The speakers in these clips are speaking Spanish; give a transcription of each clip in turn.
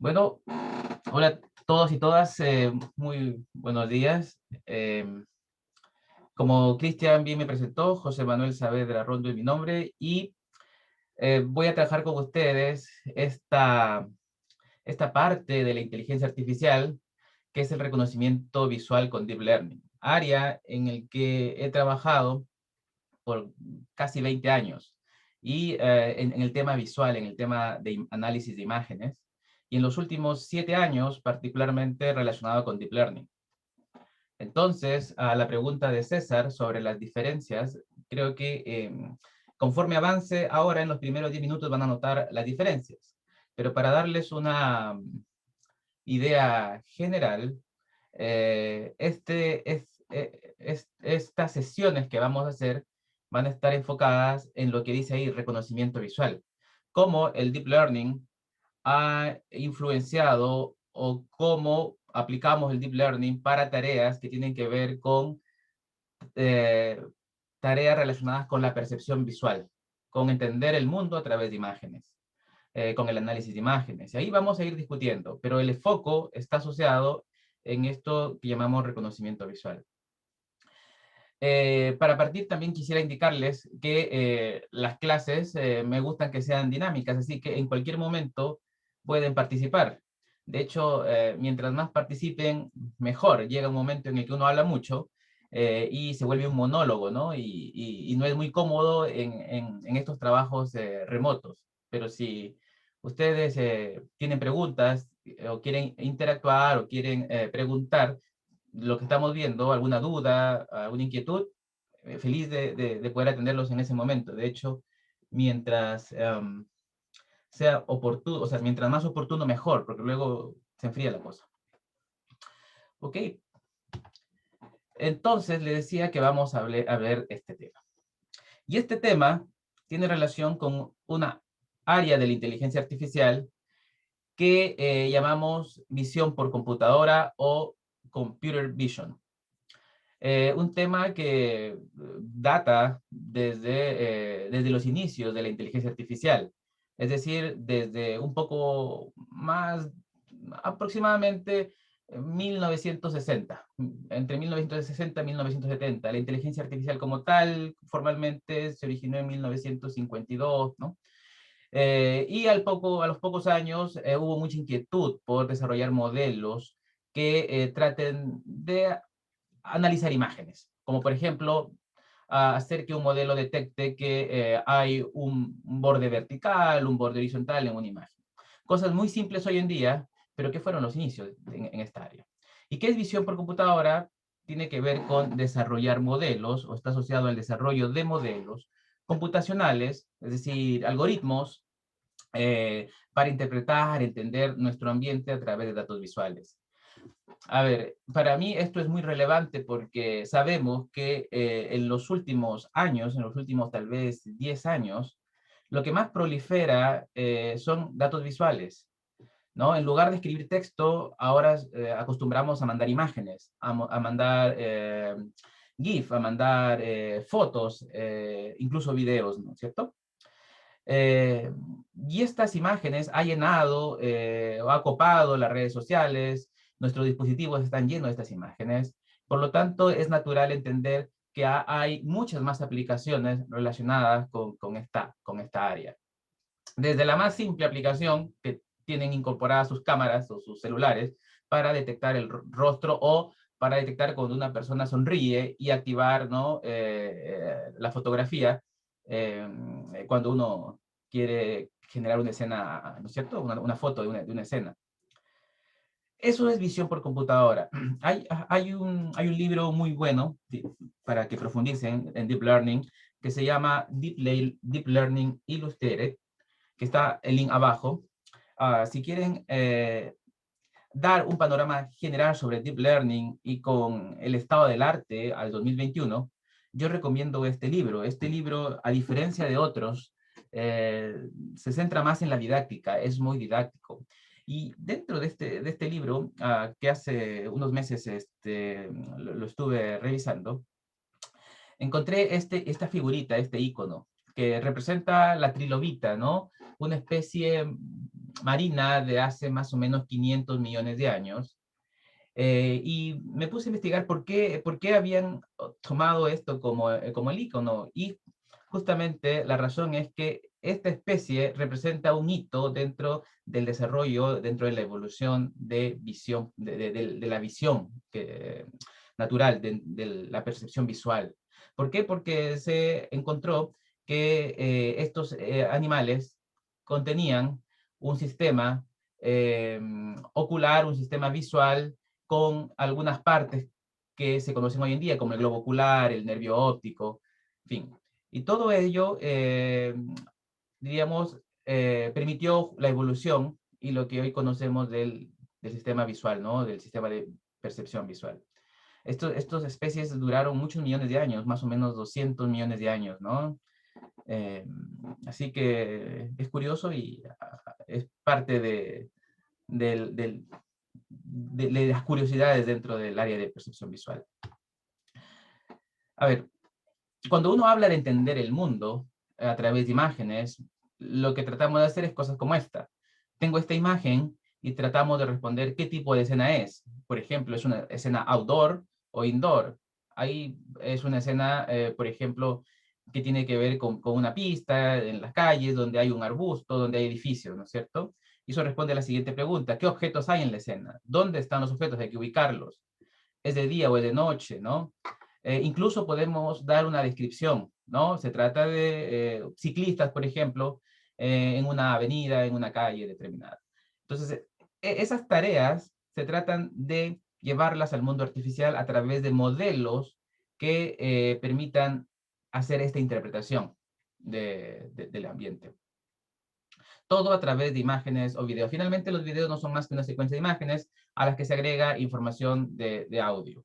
Bueno, hola a todos y todas, muy buenos días. Como Cristian bien me presentó, José Manuel Saavedra Rondo es mi nombre y voy a trabajar con ustedes esta parte de la inteligencia artificial que es el reconocimiento visual con Deep Learning, área en el que he trabajado por casi 20 años y en el tema visual, en el tema de análisis de imágenes, y en los últimos 7 años particularmente relacionado con Deep Learning. Entonces, a la pregunta de César sobre las diferencias, creo que conforme avance ahora en los primeros 10 minutos van a notar las diferencias, pero para darles una idea general, estas sesiones que vamos a hacer van a estar enfocadas en lo que dice ahí, reconocimiento visual. Cómo el Deep Learning ha influenciado o cómo aplicamos el Deep Learning para tareas que tienen que ver con eh, tareas relacionadas con la percepción visual, con entender el mundo a través de imágenes, con el análisis de imágenes. Y ahí vamos a ir discutiendo, pero el foco está asociado en esto que llamamos reconocimiento visual. Para partir también quisiera indicarles que las clases me gustan que sean dinámicas, así que en cualquier momento pueden participar. De hecho, mientras más participen, mejor. Llega un momento en el que uno habla mucho y se vuelve un monólogo, ¿no? Y no es muy cómodo en estos trabajos remotos. Pero si ustedes tienen preguntas o quieren interactuar o quieren preguntar, lo que estamos viendo, alguna duda, alguna inquietud, feliz de poder atenderlos en ese momento. De hecho, mientras sea oportuno, o sea, mientras más oportuno, mejor, porque luego se enfría la cosa. Ok, entonces le decía que vamos a ver este tema. Y este tema tiene relación con una área de la inteligencia artificial que llamamos visión por computadora o computer vision. Un tema que data desde los inicios de la inteligencia artificial, es decir, desde un poco más, aproximadamente 1960, entre 1960 y 1970. La inteligencia artificial como tal, formalmente, se originó en 1952, ¿no? Y a los pocos años hubo mucha inquietud por desarrollar modelos que traten de analizar imágenes, como por ejemplo hacer que un modelo detecte que hay un borde vertical, un borde horizontal en una imagen. Cosas muy simples hoy en día, pero que fueron los inicios en esta área. ¿Y qué es visión por computadora? Tiene que ver con desarrollar modelos, o está asociado al desarrollo de modelos computacionales, es decir, algoritmos para interpretar, entender nuestro ambiente a través de datos visuales. A ver, para mí esto es muy relevante porque sabemos que en los últimos años, en los últimos tal vez 10 años, lo que más prolifera son datos visuales, ¿no? En lugar de escribir texto, ahora acostumbramos a mandar imágenes, a mandar GIF, a mandar fotos, incluso videos, ¿no es cierto? Eh, y estas imágenes ha llenado o ha copado las redes sociales, nuestros dispositivos están llenos de estas imágenes, por lo tanto es natural entender que hay muchas más aplicaciones relacionadas con esta área. Desde la más simple aplicación que tienen incorporadas sus cámaras o sus celulares para detectar el rostro o para detectar cuando una persona sonríe y activar, ¿no? La fotografía cuando uno quiere generar una escena, ¿no es cierto? Una foto de una escena. Eso es visión por computadora. Hay un libro muy bueno para que profundicen en Deep Learning que se llama Deep Learning Illustrated, que está el link abajo. Si quieren dar un panorama general sobre Deep Learning y con el estado del arte al 2021, yo recomiendo este libro. Este libro, a diferencia de otros, se centra más en la didáctica, es muy didáctico. Y dentro de este libro, que hace unos meses lo estuve revisando, encontré esta figurita, este icono, que representa la trilobita, ¿no? Una especie marina de hace más o menos 500 millones de años. Y me puse a investigar por qué habían tomado esto como el icono. Y justamente la razón es que esta especie representa un hito dentro del desarrollo, dentro de la evolución de visión, de la visión natural, de la percepción visual. ¿Por qué? Porque se encontró que estos animales contenían un sistema ocular, un sistema visual con algunas partes que se conocen hoy en día, como el globo ocular, el nervio óptico, en fin. Y todo ello, diríamos, permitió la evolución y lo que hoy conocemos del sistema visual, ¿no? Del sistema de percepción visual. Estas especies duraron muchos millones de años, más o menos 200 millones de años, ¿no? Eh, Así que es curioso y es parte de las curiosidades dentro del área de percepción visual. A ver, cuando uno habla de entender el mundo a través de imágenes, lo que tratamos de hacer es cosas como esta. Tengo esta imagen y tratamos de responder qué tipo de escena es. Por ejemplo, ¿es una escena outdoor o indoor? Ahí es una escena, por ejemplo, que tiene que ver con una pista en las calles, donde hay un arbusto, donde hay edificios, ¿no es cierto? Y eso responde a la siguiente pregunta: ¿qué objetos hay en la escena? ¿Dónde están los objetos? Hay que ubicarlos. ¿Es de día o es de noche, no? Incluso podemos dar una descripción, ¿no? Se trata de ciclistas, por ejemplo, en una avenida, en una calle determinada. Entonces, esas tareas se tratan de llevarlas al mundo artificial a través de modelos que permitan hacer esta interpretación del ambiente. Todo a través de imágenes o videos. Finalmente, los videos no son más que una secuencia de imágenes a las que se agrega información de audio.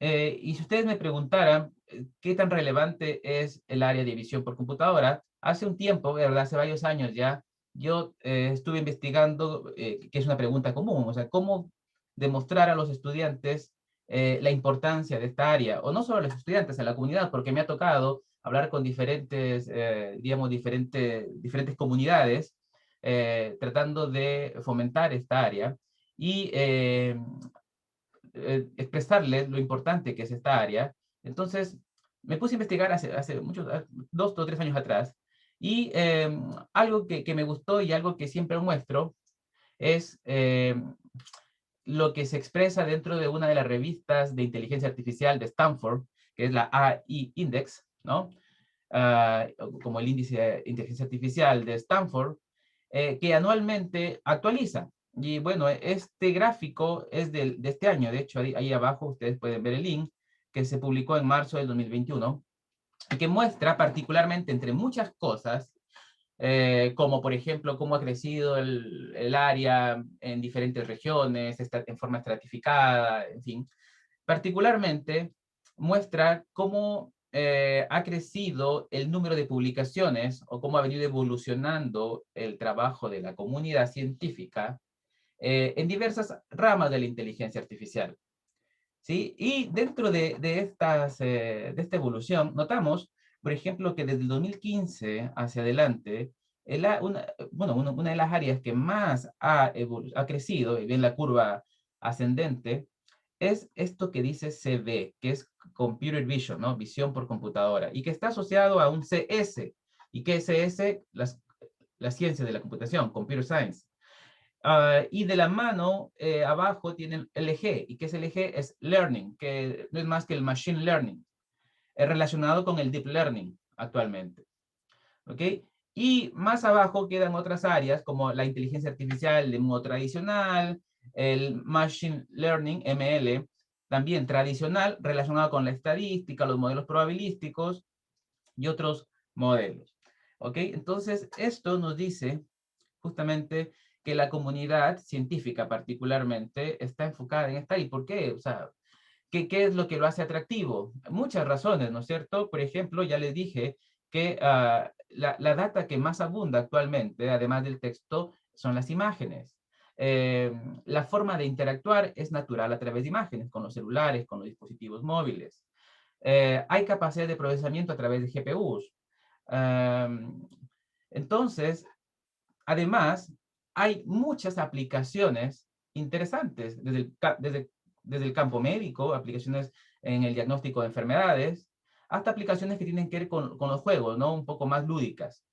Y si ustedes me preguntaran qué tan relevante es el área de visión por computadora, hace un tiempo, ¿verdad? Hace varios años ya, yo estuve investigando, que es una pregunta común, o sea, cómo demostrar a los estudiantes la importancia de esta área, o no solo a los estudiantes, a la comunidad, porque me ha tocado hablar con diferentes, digamos, diferentes comunidades, tratando de fomentar esta área. Y expresarles lo importante que es esta área. Entonces, me puse a investigar hace muchos, 2 o 3 años atrás, y algo que me gustó y algo que siempre muestro es lo que se expresa dentro de una de las revistas de inteligencia artificial de Stanford, que es la AI Index, ¿no? Como el índice de inteligencia artificial de Stanford, que anualmente actualiza. Y bueno, este gráfico es de este año. De hecho, ahí abajo ustedes pueden ver el link que se publicó en marzo del 2021, y que muestra particularmente, entre muchas cosas, como por ejemplo cómo ha crecido el área en diferentes regiones, en forma estratificada, en fin. Particularmente muestra cómo ha crecido el número de publicaciones o cómo ha venido evolucionando el trabajo de la comunidad científica en diversas ramas de la inteligencia artificial. ¿Sí? Y dentro de esta evolución, notamos, por ejemplo, que desde el 2015 hacia adelante, una de las áreas que más ha crecido, y bien la curva ascendente, es esto que dice CV, que es Computer Vision, ¿no? Visión por computadora, y que está asociado a un CS, y que es CS, la ciencia de la computación, Computer Science. Y de la mano, abajo tienen LG, y que es LG es Learning, que no es más que el Machine Learning, relacionado con el Deep Learning actualmente. ¿Ok? Y más abajo quedan otras áreas como la inteligencia artificial de modo tradicional, el Machine Learning, ML, también tradicional, relacionado con la estadística, los modelos probabilísticos y otros modelos. ¿Ok? Entonces, esto nos dice justamente que la comunidad científica particularmente está enfocada en esta. ¿Y por qué? O sea, ¿qué es lo que lo hace atractivo? Muchas razones, ¿no es cierto? Por ejemplo, ya les dije que la data que más abunda actualmente, además del texto, son las imágenes. La forma de interactuar es natural a través de imágenes, con los celulares, con los dispositivos móviles. hay capacidad de procesamiento a través de GPUs. Entonces, además, hay muchas aplicaciones interesantes desde el campo médico, aplicaciones en el diagnóstico de enfermedades, hasta aplicaciones que tienen que ver con los juegos, ¿no? Un poco más lúdicas.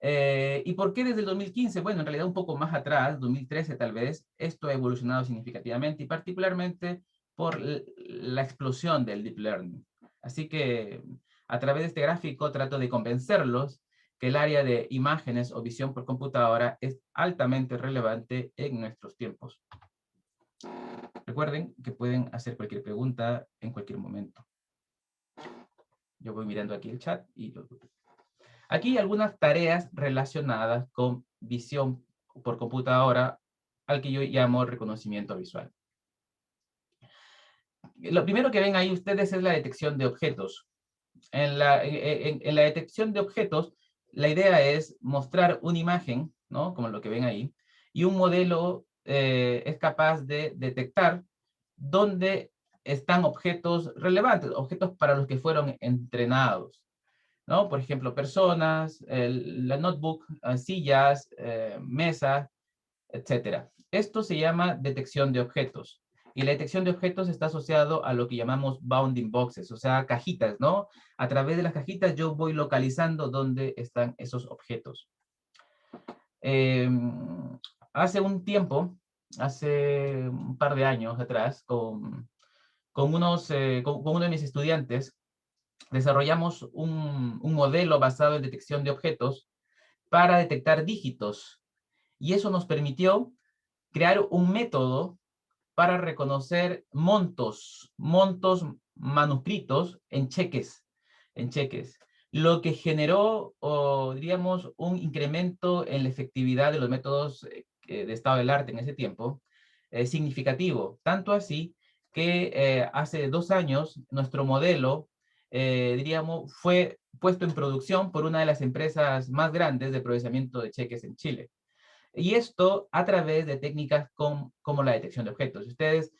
¿Y por qué desde el 2015? Bueno, en realidad un poco más atrás, 2013 tal vez, esto ha evolucionado significativamente y particularmente por la explosión del deep learning. Así que a través de este gráfico trato de convencerlos que el área de imágenes o visión por computadora es altamente relevante en nuestros tiempos. Recuerden que pueden hacer cualquier pregunta en cualquier momento. Yo voy mirando aquí el chat y aquí hay algunas tareas relacionadas con visión por computadora, al que yo llamo reconocimiento visual. Lo primero que ven ahí ustedes es la detección de objetos. En la detección de objetos, la idea es mostrar una imagen, ¿no? Como lo que ven ahí, y un modelo es capaz de detectar dónde están objetos relevantes, objetos para los que fueron entrenados, ¿no? Por ejemplo, personas, la notebook, sillas, mesas, etcétera. Esto se llama detección de objetos. Y la detección de objetos está asociado a lo que llamamos bounding boxes, o sea, cajitas, ¿no? A través de las cajitas yo voy localizando dónde están esos objetos. Hace un tiempo, hace un par de años atrás, con uno de mis estudiantes, desarrollamos un modelo basado en detección de objetos para detectar dígitos. Y eso nos permitió crear un método para reconocer montos manuscritos en cheques, lo que generó, diríamos, un incremento en la efectividad de los métodos de estado del arte en ese tiempo, significativo, tanto así que hace 2 años nuestro modelo, diríamos, fue puesto en producción por una de las empresas más grandes de procesamiento de cheques en Chile. Y esto a través de técnicas como la detección de objetos. Ustedes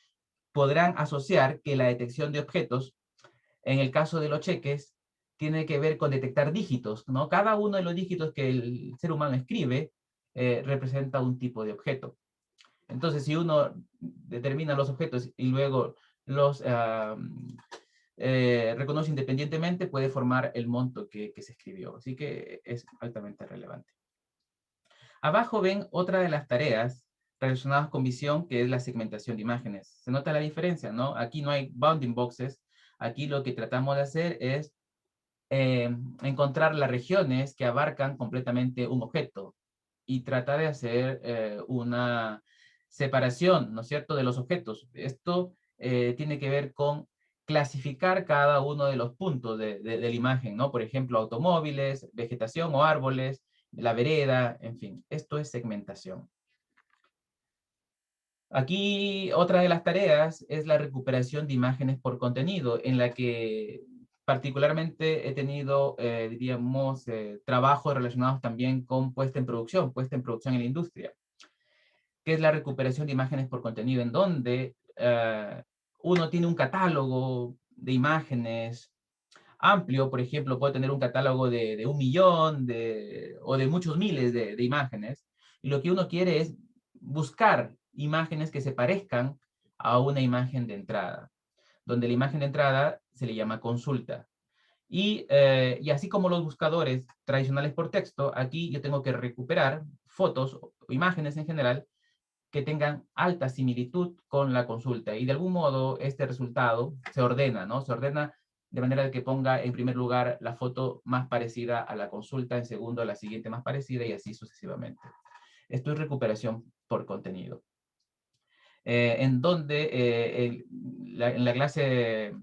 podrán asociar que la detección de objetos, en el caso de los cheques, tiene que ver con detectar dígitos, ¿no? Cada uno de los dígitos que el ser humano escribe representa un tipo de objeto. Entonces, si uno determina los objetos y luego los reconoce independientemente, puede formar el monto que se escribió. Así que es altamente relevante. Abajo ven otra de las tareas relacionadas con visión, que es la segmentación de imágenes. Se nota la diferencia, ¿no? Aquí no hay bounding boxes. Aquí lo que tratamos de hacer es encontrar las regiones que abarcan completamente un objeto y tratar de hacer una separación, ¿no es cierto?, de los objetos. Esto tiene que ver con clasificar cada uno de los puntos de la imagen, ¿no? Por ejemplo, automóviles, vegetación o árboles, la vereda, en fin. Esto es segmentación. Aquí otra de las tareas es la recuperación de imágenes por contenido, en la que particularmente he tenido, diríamos, trabajos relacionados también con puesta en producción en la industria, que es la recuperación de imágenes por contenido, en donde uno tiene un catálogo de imágenes amplio, por ejemplo, puede tener un catálogo de 1 millón o de muchos miles de imágenes, y lo que uno quiere es buscar imágenes que se parezcan a una imagen de entrada, donde la imagen de entrada se le llama consulta. Y así como los buscadores tradicionales por texto, aquí yo tengo que recuperar fotos o imágenes en general que tengan alta similitud con la consulta. Y de algún modo este resultado se ordena, ¿no? Se ordena de manera que ponga en primer lugar la foto más parecida a la consulta, en segundo a la siguiente más parecida y así sucesivamente. Esto es recuperación por contenido. En donde en la clase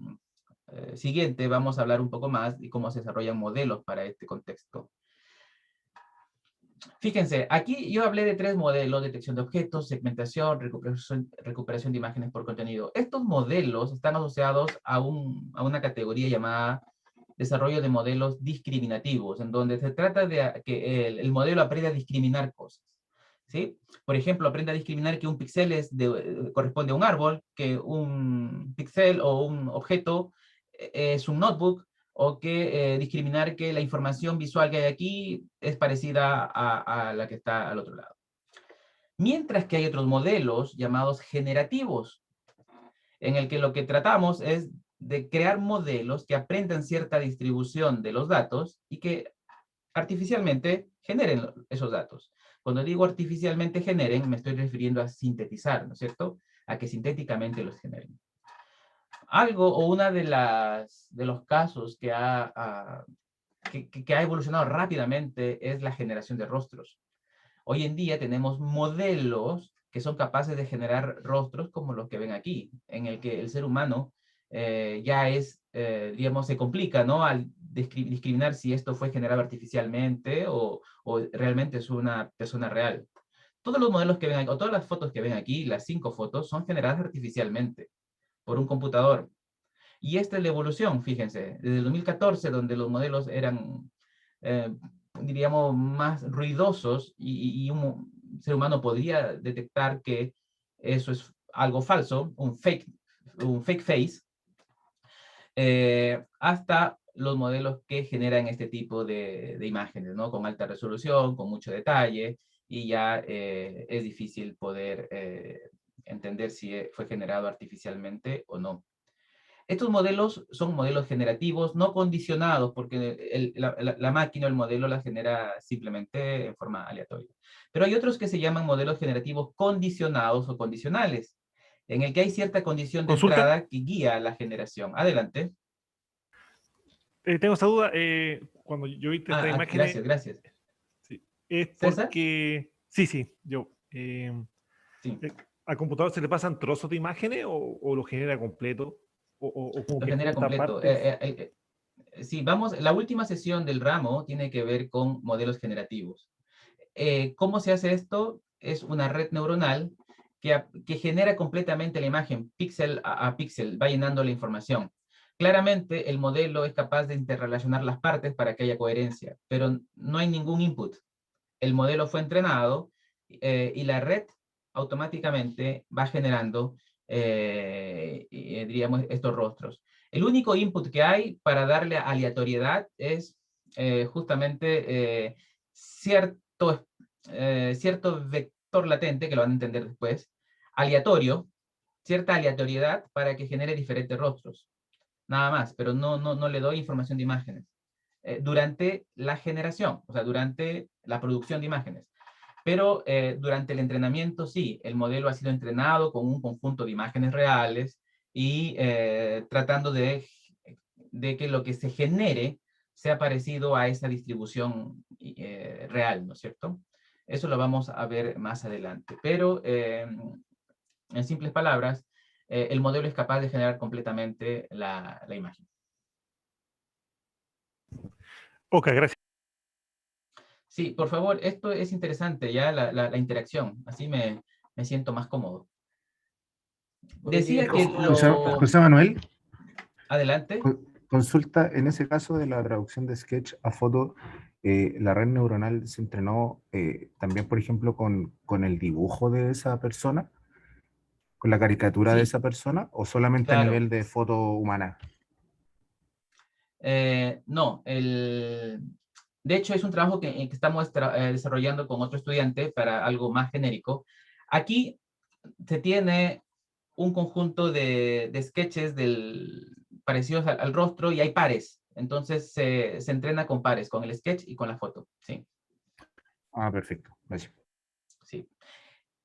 siguiente vamos a hablar un poco más de cómo se desarrollan modelos para este contexto. Fíjense, aquí yo hablé de 3 modelos: detección de objetos, segmentación, recuperación de imágenes por contenido. Estos modelos están asociados a una categoría llamada desarrollo de modelos discriminativos, en donde se trata de que el modelo aprenda a discriminar cosas, ¿sí? Por ejemplo, aprende a discriminar que un píxel corresponde a un árbol, que un píxel o un objeto es un notebook, o que discriminar que la información visual que hay aquí es parecida a la que está al otro lado. Mientras que hay otros modelos llamados generativos, en el que lo que tratamos es de crear modelos que aprendan cierta distribución de los datos y que artificialmente generen esos datos. Cuando digo artificialmente generen, me estoy refiriendo a sintetizar, ¿no es cierto? A que sintéticamente los generen. Algo o una de los casos que ha evolucionado rápidamente es la generación de rostros. Hoy en día tenemos modelos que son capaces de generar rostros como los que ven aquí, en el que el ser humano ya es, digamos, se complica, ¿no? Al discriminar si esto fue generado artificialmente o realmente es una persona real. Todos los modelos que ven aquí, o todas las fotos que ven aquí, las 5 fotos, son generadas artificialmente por un computador. Y esta es la evolución, fíjense, desde el 2014, donde los modelos eran, eh, diríamos, más ruidosos y un ser humano podría detectar que eso es algo falso, un fake face, hasta los modelos que generan este tipo de imágenes, ¿no? Con alta resolución, con mucho detalle, y ya es difícil poder entender si fue generado artificialmente o no. Estos modelos son modelos generativos, no condicionados, porque la máquina o el modelo la genera simplemente en forma aleatoria. Pero hay otros que se llaman modelos generativos condicionados o condicionales, en el que hay cierta condición de ¿Consulta? entrada que guía la generación. Adelante. Tengo esa duda. Cuando yo vi estas imágenes, Gracias, gracias. sí, es ¿César? porque, sí, sí, yo, Sí, ¿al computador se le pasan trozos de imágenes o lo genera completo? O como lo que genera junta completo. partes. Sí, vamos, la última sesión del ramo tiene que ver con modelos generativos. ¿Cómo se hace esto? Es una red neuronal que genera completamente la imagen, píxel a píxel, va llenando la información. Claramente, el modelo es capaz de interrelacionar las partes para que haya coherencia, pero no hay ningún input. El modelo fue entrenado y la red automáticamente va generando, diríamos, estos rostros. El único input que hay para darle aleatoriedad es justamente cierto vector latente, que lo van a entender después, aleatorio, cierta aleatoriedad para que genere diferentes rostros. Nada más, pero no le doy información de imágenes. Durante la generación, o sea, durante la producción de imágenes. Pero durante el entrenamiento, sí, el modelo ha sido entrenado con un conjunto de imágenes reales y tratando de que lo que se genere sea parecido a esa distribución real, ¿no es cierto? Eso lo vamos a ver más adelante. Pero en simples palabras, el modelo es capaz de generar completamente la imagen. Ok, gracias. Sí, por favor, esto es interesante, ya la interacción, así me siento más cómodo. Oye, Decía que José, lo... José Manuel, Adelante. consulta, en ese caso de la traducción de sketch a foto, la red neuronal se entrenó también, por ejemplo, con el dibujo de esa persona, con la caricatura de Sí, esa persona, o solamente a claro. nivel de foto humana. No, de hecho es un trabajo que estamos desarrollando con otro estudiante para algo más genérico. Aquí se tiene un conjunto de sketches parecidos al rostro y hay pares. Entonces se entrena con pares, con el sketch y con la foto. Sí, Ah, perfecto, gracias. sí.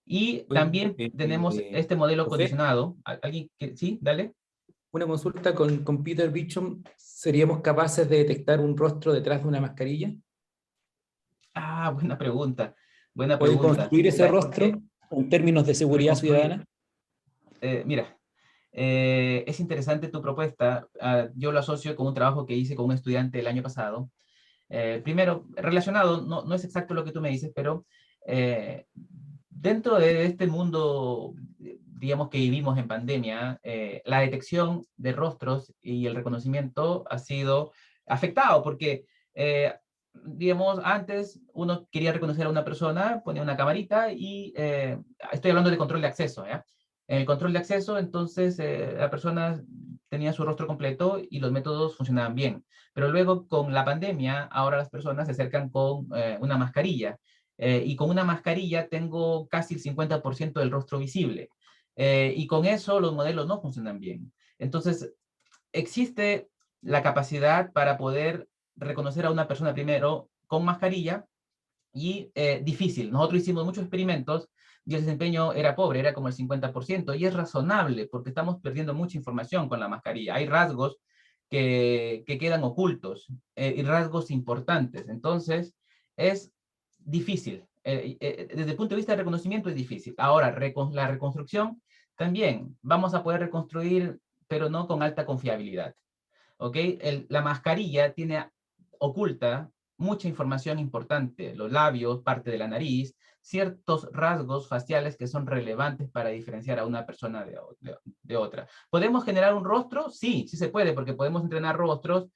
Y Oye, también tenemos este modelo José, condicionado. ¿Alguien que sí? Dale. una consulta con Computer Vision, ¿seríamos capaces de detectar un rostro detrás de una mascarilla? Ah, buena pregunta. Buena ¿Puede pregunta. construir ese ¿Sabes por qué? rostro en términos de seguridad Reconstruir. ciudadana? Mira, es interesante tu propuesta. Yo lo asocio con un trabajo que hice con un estudiante el año pasado. Primero, relacionado, no es exacto lo que tú me dices, pero eh, dentro de este mundo, digamos que vivimos en pandemia, la detección de rostros y el reconocimiento ha sido afectado porque, digamos, antes uno quería reconocer a una persona, ponía una camarita y estoy hablando de control de acceso, ¿ya? En el control de acceso, entonces, la persona tenía su rostro completo y los métodos funcionaban bien. Pero luego con la pandemia, ahora las personas se acercan con una mascarilla. Y con una mascarilla tengo casi el 50% del rostro visible. Y con eso los modelos no funcionan bien. Entonces, existe la capacidad para poder reconocer a una persona primero con mascarilla y difícil. Nosotros hicimos muchos experimentos y el desempeño era pobre, era como el 50%, y es razonable porque estamos perdiendo mucha información con la mascarilla. Hay rasgos que quedan ocultos y rasgos importantes. Entonces, es difícil. Desde el punto de vista de reconocimiento es difícil. Ahora, la reconstrucción también vamos a poder reconstruir, pero no con alta confiabilidad. ¿Ok? La mascarilla tiene oculta mucha información importante, los labios, parte de la nariz, ciertos rasgos faciales que son relevantes para diferenciar a una persona de otra. ¿Podemos generar un rostro? Sí, sí se puede, porque podemos entrenar rostros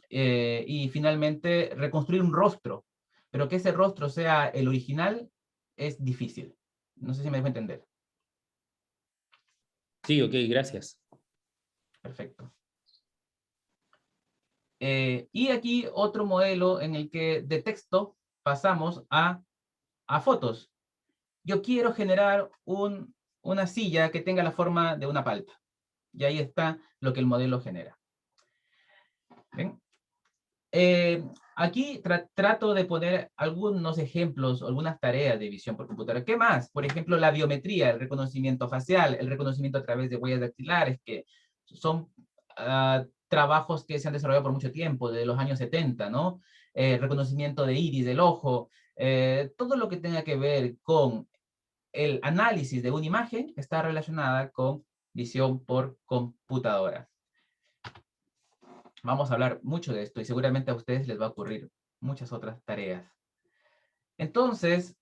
y finalmente reconstruir un rostro, pero que ese rostro sea el original es difícil. No sé si me dejo entender. Sí, ok, gracias. Perfecto. Y aquí otro modelo en el que de texto pasamos a fotos. Yo quiero generar una silla que tenga la forma de una palta. Y ahí está lo que el modelo genera. ¿Ven? Aquí trato de poner algunos ejemplos, algunas tareas de visión por computadora. ¿Qué más? Por ejemplo, la biometría, el reconocimiento facial, el reconocimiento a través de huellas dactilares, que son trabajos que se han desarrollado por mucho tiempo, desde los años 70, ¿no? Reconocimiento de iris, del ojo, todo lo que tenga que ver con el análisis de una imagen está relacionada con visión por computadora. Vamos a hablar mucho de esto y seguramente a ustedes les va a ocurrir muchas otras tareas. Entonces,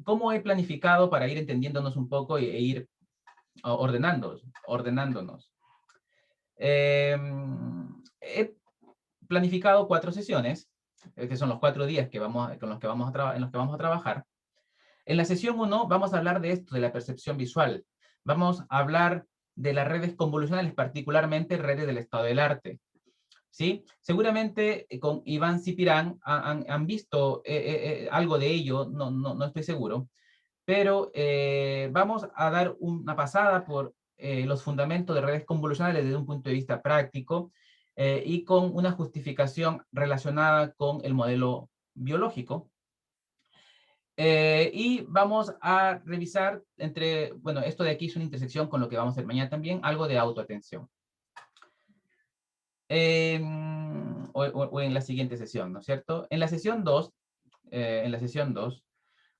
¿cómo he planificado para ir entendiéndonos un poco e ir ordenándonos? He planificado 4 sesiones, que son los 4 días en los que vamos a trabajar. En la sesión 1 vamos a hablar de esto, de la percepción visual. Vamos a hablar de las redes convolucionales, particularmente redes del estado del arte. ¿Sí? Seguramente con Iván Cipirán han visto algo de ello, no estoy seguro, pero vamos a dar una pasada por los fundamentos de redes convolucionales desde un punto de vista práctico y con una justificación relacionada con el modelo biológico. Y vamos a revisar bueno, esto de aquí es una intersección con lo que vamos a hacer mañana también, algo de autoatención. O en la siguiente sesión, ¿no es cierto? En la sesión 2,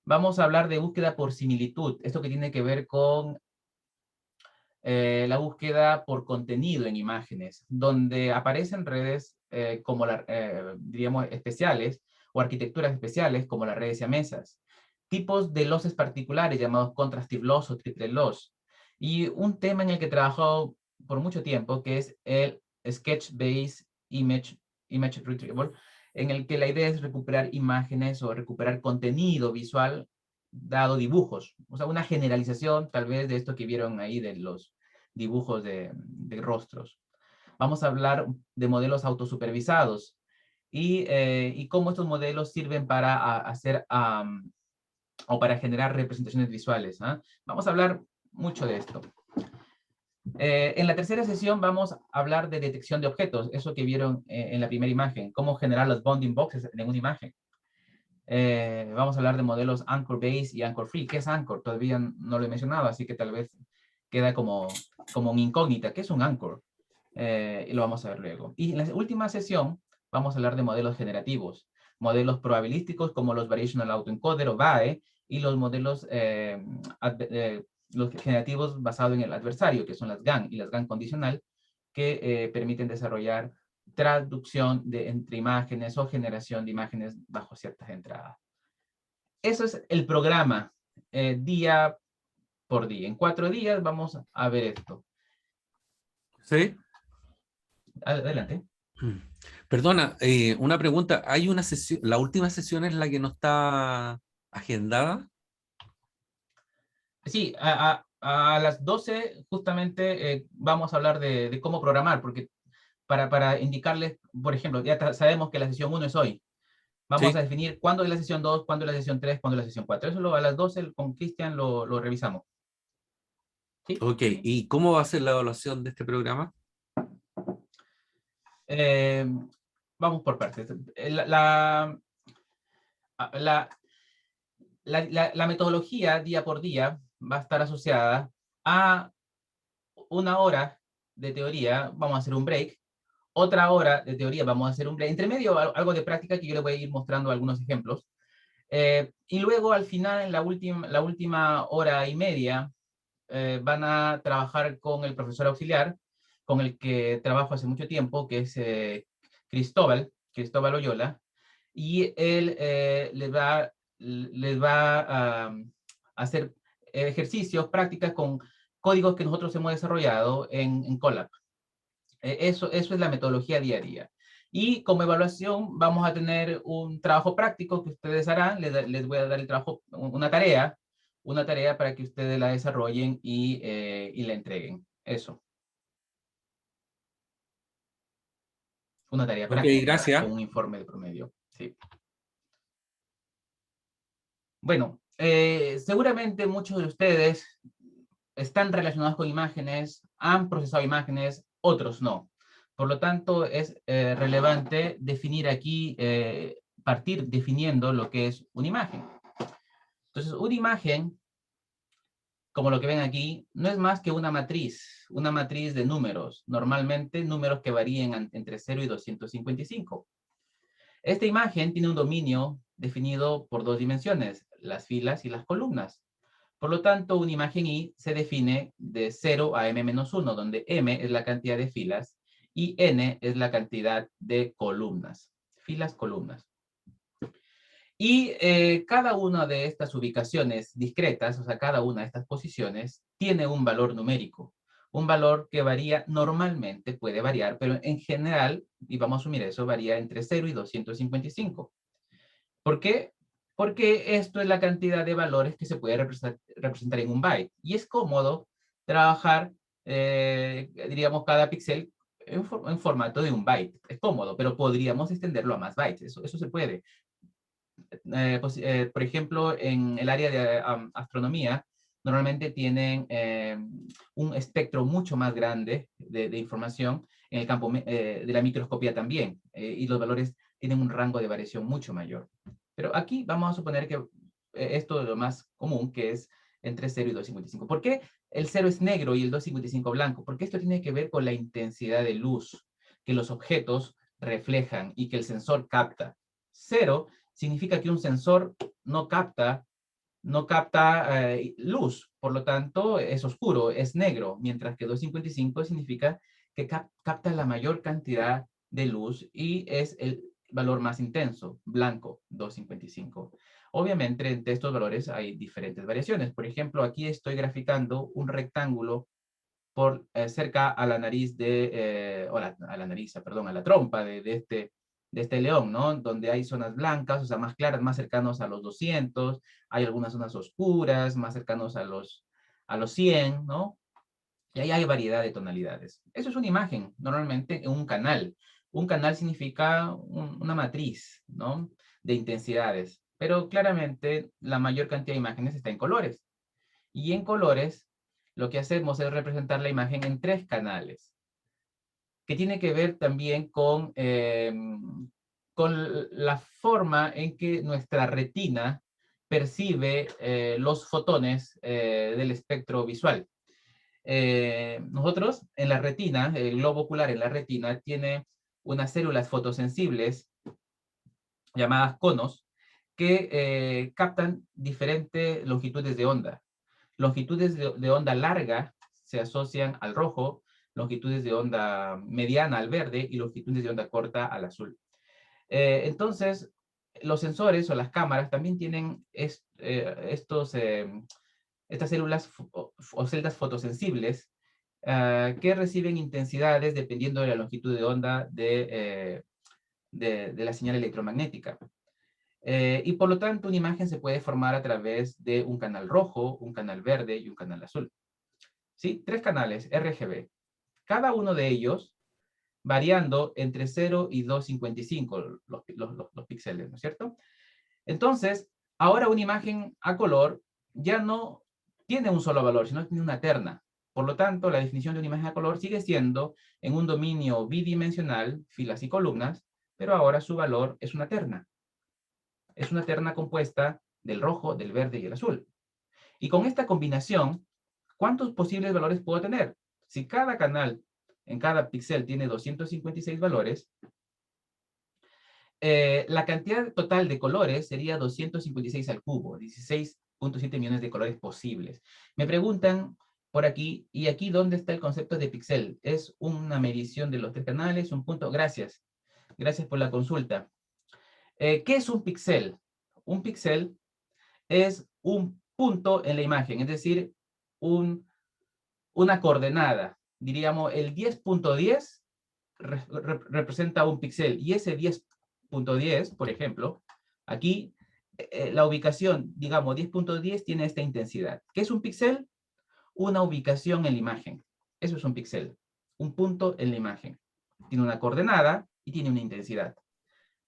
vamos a hablar de búsqueda por similitud, esto que tiene que ver con la búsqueda por contenido en imágenes, donde aparecen redes como, diríamos, especiales o arquitecturas especiales como las redes siamesas, tipos de losses particulares llamados contrastive loss o triple loss, y un tema en el que he trabajado por mucho tiempo, que es el Sketch-Based Image Retrieval, en el que la idea es recuperar imágenes o recuperar contenido visual dado dibujos, o sea, una generalización tal vez de esto que vieron ahí de los dibujos de rostros. Vamos a hablar de modelos autosupervisados y cómo estos modelos sirven para hacer o para generar representaciones visuales. Vamos a hablar mucho de esto. En la tercera sesión vamos a hablar de detección de objetos, eso que vieron en la primera imagen, cómo generar los bounding boxes en una imagen. Vamos a hablar de modelos Anchor Base y Anchor Free. ¿Qué es Anchor? Todavía no lo he mencionado, así que tal vez queda como una incógnita. ¿Qué es un Anchor? Y lo vamos a ver luego. Y en la última sesión vamos a hablar de modelos generativos, modelos probabilísticos como los Variational Autoencoder o VAE y los modelos los generativos basados en el adversario, que son las GAN y las GAN condicional, que permiten desarrollar traducción entre imágenes o generación de imágenes bajo ciertas entradas. Eso es el programa día por día. En 4 días vamos a ver esto. ¿Sí? Adelante. Perdona, una pregunta. ¿Hay una sesión, la última sesión es la que no está agendada? Sí, A las 12 justamente vamos a hablar de cómo programar, porque para indicarles, por ejemplo, ya sabemos que la sesión 1 es hoy. Vamos a Sí. definir cuándo es la sesión 2, cuándo es la sesión 3, cuándo es la sesión 4. Eso a las 12 con Cristian lo revisamos. ¿Sí? Ok, ¿y cómo va a ser la evaluación de este programa? Eh, Vamos por partes. La, la metodología día por día va a estar asociada a una hora de teoría, vamos a hacer un break, otra hora de teoría, vamos a hacer un break, entre medio algo de práctica que yo les voy a ir mostrando algunos ejemplos, y luego al final, en la última hora y media, van a trabajar con el profesor auxiliar, con el que trabajo hace mucho tiempo, que es Cristóbal Oyola, y él les va a hacer ejercicios, prácticas con códigos que nosotros hemos desarrollado en Colab. Eso es la metodología día a día. Y como evaluación vamos a tener un trabajo práctico que ustedes harán, les voy a dar el trabajo, una tarea para que ustedes la desarrollen y la entreguen. Eso, una tarea Ok, práctica gracias. con un informe de promedio. Sí. Bueno, seguramente muchos de ustedes están relacionados con imágenes, han procesado imágenes, otros no. Por lo tanto, es relevante definir aquí, partir definiendo lo que es una imagen. Entonces, una imagen, como lo que ven aquí, no es más que una matriz de números, normalmente números que varían entre 0 y 255. Esta imagen tiene un dominio definido por dos dimensiones, las filas y las columnas. Por lo tanto, una imagen I se define de 0 a m-1, donde m es la cantidad de filas y n es la cantidad de columnas. Filas, columnas. Y cada una de estas ubicaciones discretas, o sea, cada una de estas posiciones, tiene un valor numérico. Un valor que varía normalmente, puede variar, pero en general, y vamos a asumir eso, varía entre 0 y 255. ¿Por qué? Porque esto es la cantidad de valores que se puede representar en un byte. Y es cómodo trabajar, diríamos, cada píxel en formato de un byte. Es cómodo, pero podríamos extenderlo a más bytes. Eso se puede. Por ejemplo, en el área de astronomía, normalmente tienen un espectro mucho más grande de información en el campo de la microscopía también, y los valores tienen un rango de variación mucho mayor. Pero aquí vamos a suponer que esto es lo más común, que es entre 0 y 255. ¿Por qué el 0 es negro y el 255 blanco? Porque esto tiene que ver con la intensidad de luz que los objetos reflejan y que el sensor capta. 0 significa que un sensor no capta luz, por lo tanto es oscuro, es negro, mientras que 255 significa que capta la mayor cantidad de luz y es el valor más intenso, blanco, 255. Obviamente entre estos valores hay diferentes variaciones. Por ejemplo, aquí estoy graficando un rectángulo por cerca a la nariz a la trompa de este león, ¿no? Donde hay zonas blancas, o sea, más claras, más cercanos a los 200, hay algunas zonas oscuras, más cercanos a los 100, ¿no? Y ahí hay variedad de tonalidades. Eso es una imagen, normalmente en un canal. Un canal significa una matriz, ¿no? De intensidades. Pero claramente la mayor cantidad de imágenes está en colores. Y en colores, lo que hacemos es representar la imagen en 3 canales, que tiene que ver también con la forma en que nuestra retina percibe los fotones del espectro visual. Nosotros en la retina, el globo ocular en la retina tiene unas células fotosensibles llamadas conos que captan diferentes longitudes de onda. Longitudes de onda larga se asocian al rojo, longitudes de onda mediana al verde y longitudes de onda corta al azul. Entonces, los sensores o las cámaras también tienen estas células o celdas fotosensibles que reciben intensidades dependiendo de la longitud de onda de la señal electromagnética. Y por lo tanto, una imagen se puede formar a través de un canal rojo, un canal verde y un canal azul. ¿sí? 3 canales RGB. Cada uno de ellos variando entre 0 y 255 los píxeles, ¿no es cierto? Entonces, ahora una imagen a color ya no tiene un solo valor, sino que tiene una terna. Por lo tanto, la definición de una imagen a color sigue siendo en un dominio bidimensional, filas y columnas, pero ahora su valor es una terna. Es una terna compuesta del rojo, del verde y el azul. Y con esta combinación, ¿cuántos posibles valores puedo tener? Si cada canal en cada píxel tiene 256 valores, la cantidad total de colores sería 256 al cubo, 16.7 millones de colores posibles. Me preguntan por aquí, ¿y aquí dónde está el concepto de píxel? ¿Es una medición de los 3 canales? ¿Un punto? Gracias. Gracias por la consulta. ¿Qué es un píxel? Un píxel es un punto en la imagen, es decir, una coordenada. Diríamos, el 10.10 representa un píxel, y ese 10.10, por ejemplo, aquí la ubicación, digamos, 10.10 tiene esta intensidad. ¿Qué es un píxel? Una ubicación en la imagen. Eso es un píxel, un punto en la imagen. Tiene una coordenada y tiene una intensidad.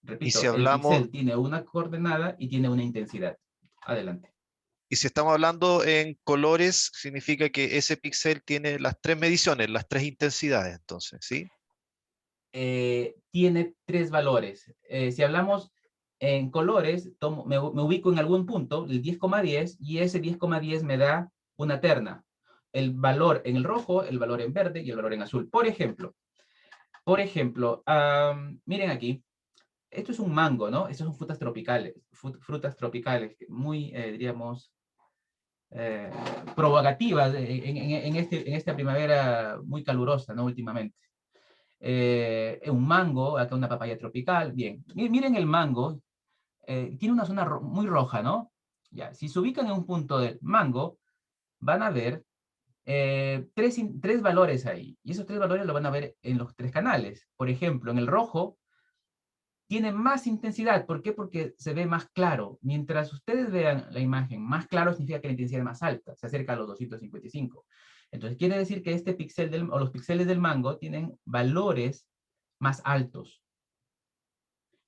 Y Repito, si el hablamos, píxel tiene una coordenada y tiene una intensidad. Adelante. y si estamos hablando en colores, significa que ese píxel tiene las 3 mediciones, las 3 intensidades, entonces, ¿sí? Tiene 3 valores. Si hablamos en colores, me ubico en algún punto, el 10,10, y ese 10,10 me da una terna. El valor en el rojo, el valor en verde y el valor en azul. Por ejemplo, miren aquí. Esto es un mango, ¿no? Estas son frutas tropicales, muy, diríamos, provocativas en esta primavera muy calurosa, ¿no? Últimamente. Un mango, acá una papaya tropical, bien. Miren el mango, tiene una zona muy roja, ¿no? Ya, si se ubican en un punto del mango, van a ver 3 valores ahí, y esos 3 valores lo van a ver en los 3 canales. Por ejemplo, en el rojo, tiene más intensidad. ¿Por qué? Porque se ve más claro. Mientras ustedes vean la imagen más claro, significa que la intensidad es más alta, se acerca a los 255. Entonces quiere decir que este píxel o los píxeles del mango tienen valores más altos.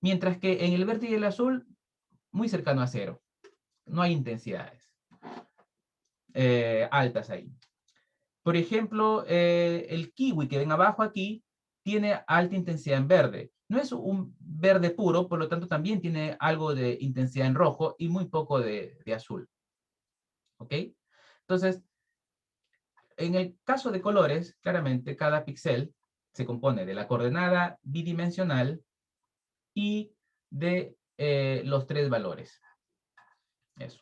Mientras que en el verde y el azul, muy cercano a cero. No hay intensidades altas ahí. Por ejemplo, el kiwi que ven abajo aquí tiene alta intensidad en verde. No es un verde puro, por lo tanto también tiene algo de intensidad en rojo y muy poco de azul. ¿Ok? Entonces, en el caso de colores, claramente cada píxel se compone de la coordenada bidimensional y de los 3 valores. Eso.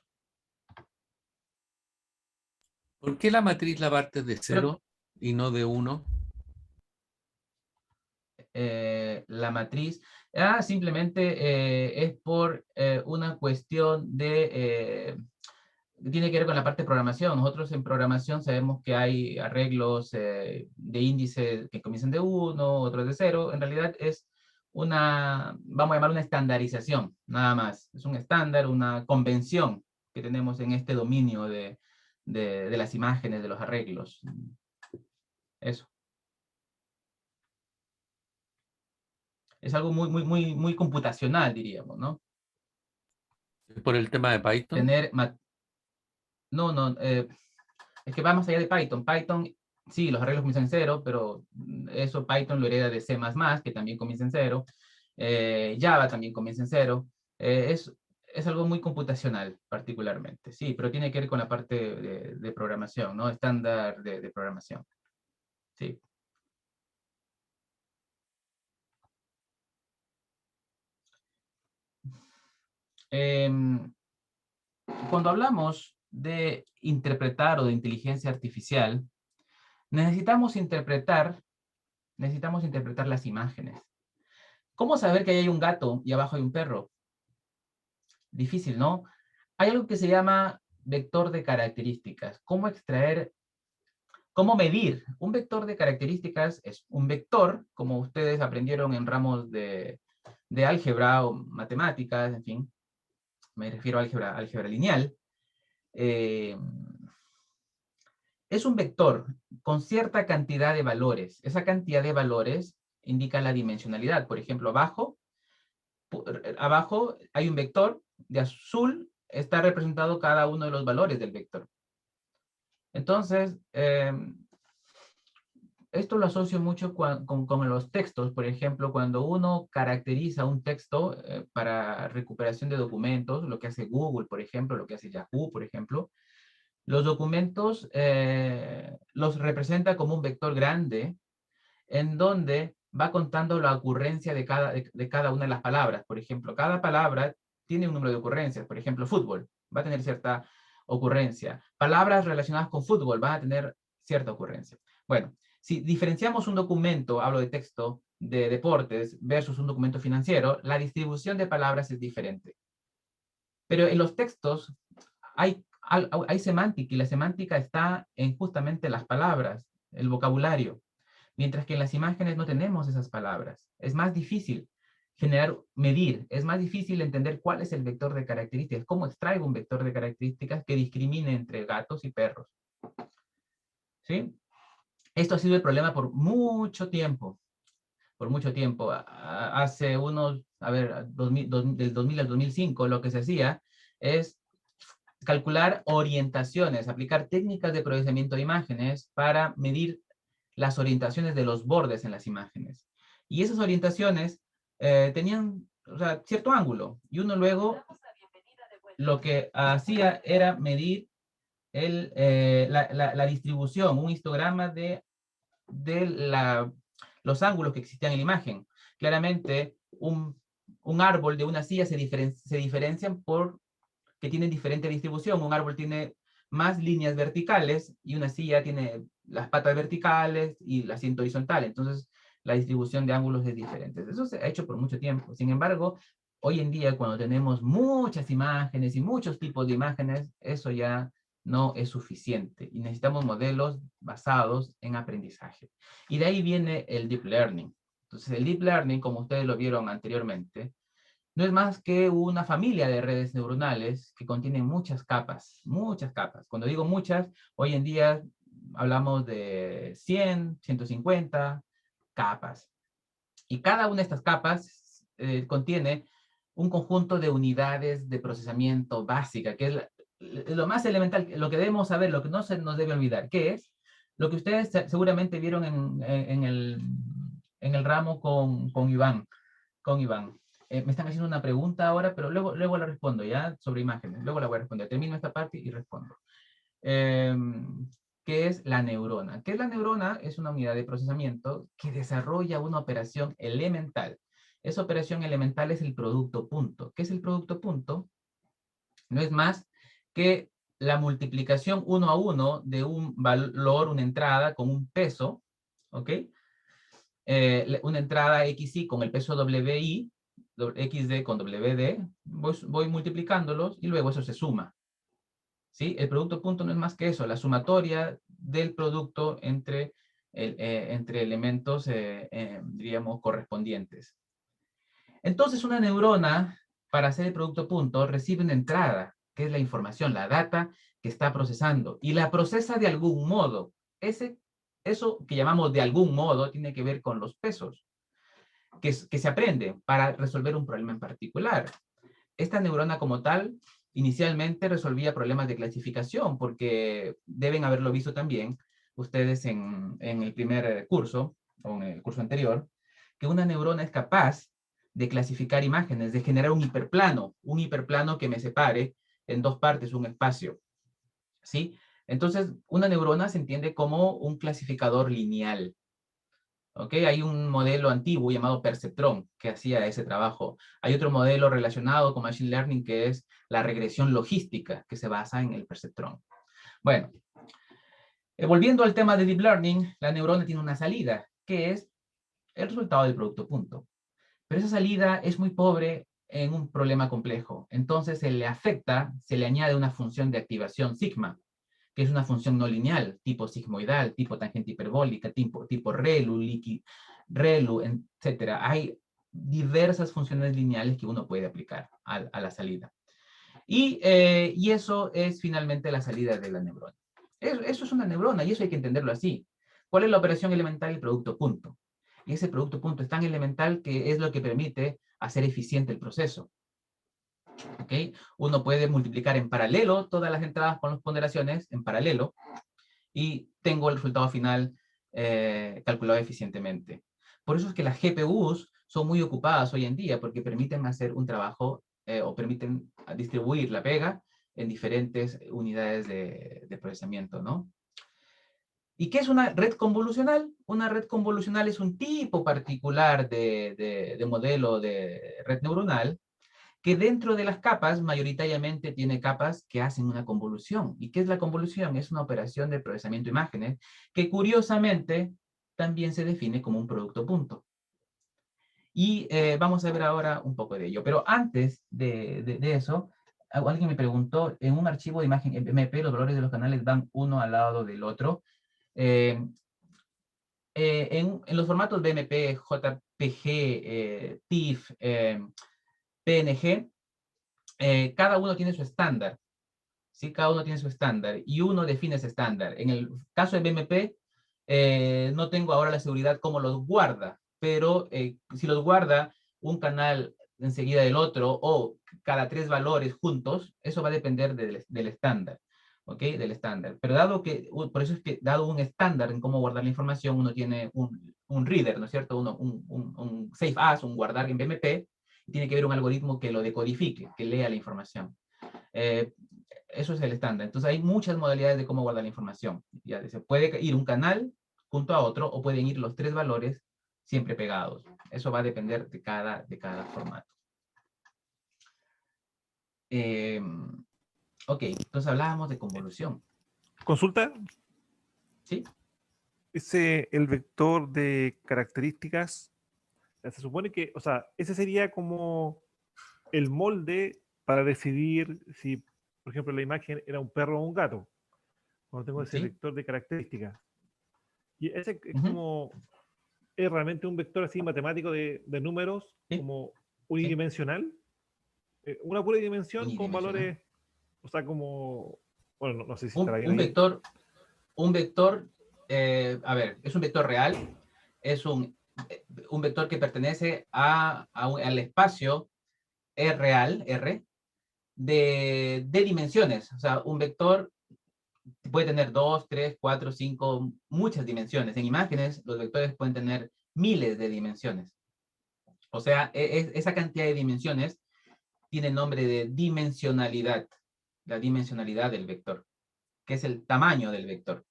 ¿Por qué la matriz la partes de Pero 0 y no de 1? la matriz, simplemente es por una cuestión tiene que ver con la parte de programación. Nosotros en programación sabemos que hay arreglos de índices que comienzan de 1, otros de 0. En realidad es vamos a llamar una estandarización, nada más. Es un estándar, una convención que tenemos en este dominio de las imágenes, de los arreglos. Eso. Es algo muy computacional, diríamos, ¿no? ¿Por el tema de Python? No, es que va más allá de Python. Python, sí, los arreglos comienzan en 0, pero eso Python lo hereda de C++, que también comienza en 0. Java también comienza en 0. Es algo muy computacional, particularmente. Sí, pero tiene que ver con la parte de programación, ¿no? Estándar de programación. Sí. Cuando hablamos de interpretar o de inteligencia artificial, necesitamos interpretar las imágenes. ¿Cómo saber que ahí hay un gato y abajo hay un perro? Difícil, ¿no? Hay algo que se llama vector de características. ¿Cómo medir? Un vector de características es un vector, como ustedes aprendieron en ramos de álgebra o matemáticas, en fin, me refiero a álgebra lineal. es un vector con cierta cantidad de valores. Esa cantidad de valores indica la dimensionalidad. Por ejemplo, abajo hay un vector de azul, está representado cada uno de los valores del vector. Entonces, esto lo asocio mucho con los textos. Por ejemplo, cuando uno caracteriza un texto para recuperación de documentos, lo que hace Google, por ejemplo, lo que hace Yahoo, por ejemplo, los documentos los representa como un vector grande en donde va contando la ocurrencia de cada una de las palabras. Por ejemplo, cada palabra tiene un número de ocurrencias. Por ejemplo, fútbol va a tener cierta ocurrencia. Palabras relacionadas con fútbol van a tener cierta ocurrencia. Bueno, si diferenciamos un documento, hablo de texto, de deportes versus un documento financiero, la distribución de palabras es diferente. Pero en los textos hay semántica, y la semántica está en justamente las palabras, el vocabulario. Mientras que en las imágenes no tenemos esas palabras. Es más difícil medir, es más difícil entender cuál es el vector de características, cómo extraigo un vector de características que discrimine entre gatos y perros. ¿Sí? Esto ha sido el problema por mucho tiempo. Por mucho tiempo. Hace unos, del 2000 al 2005, lo que se hacía es calcular orientaciones, aplicar técnicas de procesamiento de imágenes para medir las orientaciones de los bordes en las imágenes. Y esas orientaciones tenían, o sea, cierto ángulo. Y uno luego lo que hacía era medir la distribución, un histograma de los ángulos que existían en la imagen. Claramente, un árbol de una silla se diferencian porque tienen diferente distribución. Un árbol tiene más líneas verticales y una silla tiene las patas verticales y el asiento horizontal. Entonces, la distribución de ángulos es diferente. Eso se ha hecho por mucho tiempo. Sin embargo, hoy en día, cuando tenemos muchas imágenes y muchos tipos de imágenes, eso ya no es suficiente. Y necesitamos modelos basados en aprendizaje. Y de ahí viene el Deep Learning. Entonces, el Deep Learning, como ustedes lo vieron anteriormente, no es más que una familia de redes neuronales que contienen muchas capas, muchas capas. Cuando digo muchas, hoy en día hablamos de 100, 150 capas. Y cada una de estas capas contiene un conjunto de unidades de procesamiento básica, que es lo más elemental, lo que debemos saber, lo que no se nos debe olvidar, que es lo que ustedes seguramente vieron en el ramo con Iván. Me están haciendo una pregunta ahora, pero luego la respondo, ¿ya? Sobre imágenes. Luego la voy a responder. Termino esta parte y respondo. ¿Qué es la neurona? ¿Qué es la neurona? Es una unidad de procesamiento que desarrolla una operación elemental. Esa operación elemental es el producto punto. ¿Qué es el producto punto? No es más que la multiplicación 1 a 1 de un valor, una entrada con un peso, ¿ok? Una entrada XY con el peso WI, XD con WD, voy multiplicándolos y luego eso se suma. ¿Sí? El producto punto no es más que eso, la sumatoria del producto entre elementos, diríamos, correspondientes. Entonces, una neurona, para hacer el producto punto, recibe una entrada, que es la información, la data que está procesando, y la procesa de algún modo. Eso que llamamos de algún modo tiene que ver con los pesos que se aprende para resolver un problema en particular. Esta neurona como tal, inicialmente resolvía problemas de clasificación, porque deben haberlo visto también ustedes en el primer curso, o en el curso anterior, que una neurona es capaz de clasificar imágenes, de generar un hiperplano que me separe en dos partes, un espacio. ¿Sí? Entonces, una neurona se entiende como un clasificador lineal. ¿Ok? Hay un modelo antiguo llamado perceptrón que hacía ese trabajo. Hay otro modelo relacionado con Machine Learning que es la regresión logística, que se basa en el perceptrón. Bueno, volviendo al tema de Deep Learning, la neurona tiene una salida, que es el resultado del producto punto. Pero esa salida es muy pobre en un problema complejo. Entonces se le añade una función de activación sigma, que es una función no lineal, tipo sigmoidal, tipo tangente hiperbólica, tipo ReLU, ReLU, etc. Hay diversas funciones lineales que uno puede aplicar a la salida. Y eso es finalmente la salida de la neurona. Eso es una neurona y eso hay que entenderlo así. ¿Cuál es la operación elemental? El producto punto. Y ese producto punto es tan elemental que es lo que permite hacer eficiente el proceso. ¿Ok? Uno puede multiplicar en paralelo todas las entradas con las ponderaciones, en paralelo, y tengo el resultado final calculado eficientemente. Por eso es que las GPUs son muy ocupadas hoy en día, porque permiten hacer un trabajo o permiten distribuir la pega en diferentes unidades de procesamiento, ¿no? ¿Y qué es una red convolucional? Una red convolucional es un tipo particular de modelo de red neuronal que dentro de las capas, mayoritariamente tiene capas que hacen una convolución. ¿Y qué es la convolución? Es una operación de procesamiento de imágenes que curiosamente también se define como un producto punto. Y vamos a ver ahora un poco de ello. Pero antes de eso, alguien me preguntó, en un archivo de imagen MP, los valores de los canales van uno al lado del otro. Eh, en los formatos BMP, JPG, TIFF, PNG, cada uno tiene su estándar, ¿sí? Cada uno tiene su estándar y uno define ese estándar. En el caso de BMP, no tengo ahora la seguridad cómo los guarda, pero si los guarda un canal enseguida del otro o cada 3 valores juntos, eso va a depender del estándar, ¿ok? Del estándar. Pero dado que, por eso es que dado un estándar en cómo guardar la información, uno tiene un reader, ¿no es cierto? Un save as, un guardar en BMP, y tiene que haber un algoritmo que lo decodifique, que lea la información. Eso es el estándar. Entonces hay muchas modalidades de cómo guardar la información. Ya, se puede ir un canal junto a otro o pueden ir los 3 valores siempre pegados. Eso va a depender de cada formato. Ok, entonces hablábamos de convolución. Consulta, ¿Sí? el vector de características, se supone que, o sea, ese sería como el molde para decidir si, por ejemplo, la imagen era un perro o un gato, cuando tengo ese ¿Sí? vector de características. Y ese es Ujú. como, es realmente un vector así matemático de números, Sí. como Sí. unidimensional, una pura dimensión con Unidimensional. valores, o sea, como, bueno, no sé si estará Un, bien un ahí. vector, un vector, a ver, es un vector real, es un vector que pertenece al espacio real, R, de dimensiones. O sea, un vector puede tener 2, 3, 4, 5, muchas dimensiones. En imágenes, los vectores pueden tener miles de dimensiones. O sea, esa cantidad de dimensiones tiene el nombre de dimensionalidad, la dimensionalidad del vector, que es el tamaño del vector.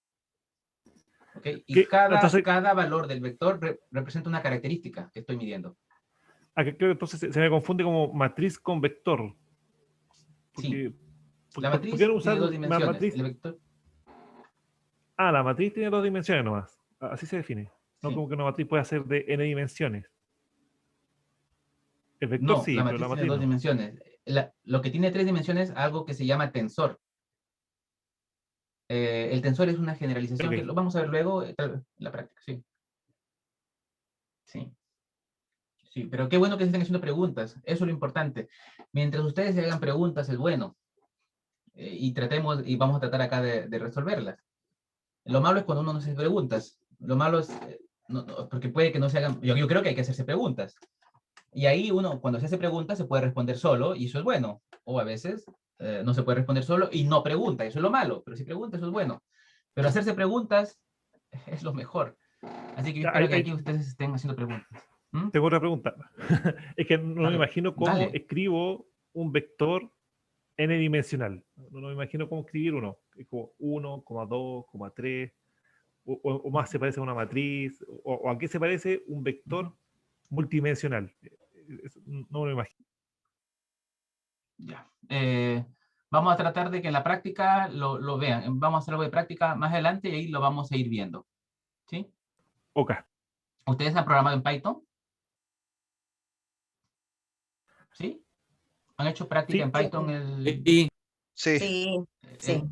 ¿Okay? Y Entonces, cada valor del vector representa una característica que estoy midiendo. creo que entonces se me confunde como matriz con vector. Sí, Porque, la ¿por qué matriz no tiene usar 2 dimensiones. matriz? El vector, Ah, la matriz tiene 2 dimensiones nomás. Así se define. No sí. como que una matriz puede ser de n dimensiones. El vector No, sí, la pero la matriz tiene matriz 2 no. dimensiones. Lo que tiene 3 dimensiones es algo que se llama tensor. El tensor es una generalización que Ok. lo vamos a ver luego tal vez, en la práctica, sí. Sí. Sí, pero qué bueno que se estén haciendo preguntas. Eso es lo importante. Mientras ustedes se hagan preguntas, es bueno. Y tratemos, y vamos a tratar acá de resolverlas. Lo malo es cuando uno no se hace preguntas. Lo malo es, porque puede que no se hagan, yo creo que hay que hacerse preguntas. Y ahí uno, cuando se hace preguntas, se puede responder solo, y eso es bueno. O a veces no se puede responder solo y no pregunta, eso es lo malo. Pero si pregunta, eso es bueno. Pero hacerse preguntas es lo mejor. Así que yo Ya, espero que aquí ustedes estén haciendo preguntas. ¿Mm? tengo otra pregunta. Es que no me Dale, imagino cómo dale. escribo un vector n-dimensional. No me imagino cómo escribir uno. Es como 1, 2, 3, o más se parece a una matriz, o a qué se parece un vector multidimensional. No me lo imagino. Ya. Vamos a tratar de que en la práctica lo vean. Vamos a hacer algo de práctica más adelante y ahí lo vamos a ir viendo. ¿Sí? Ok. ¿Ustedes han programado en Python? ¿Sí? ¿Han hecho práctica en Sí, Python Y Sí, Sí, sí. eh,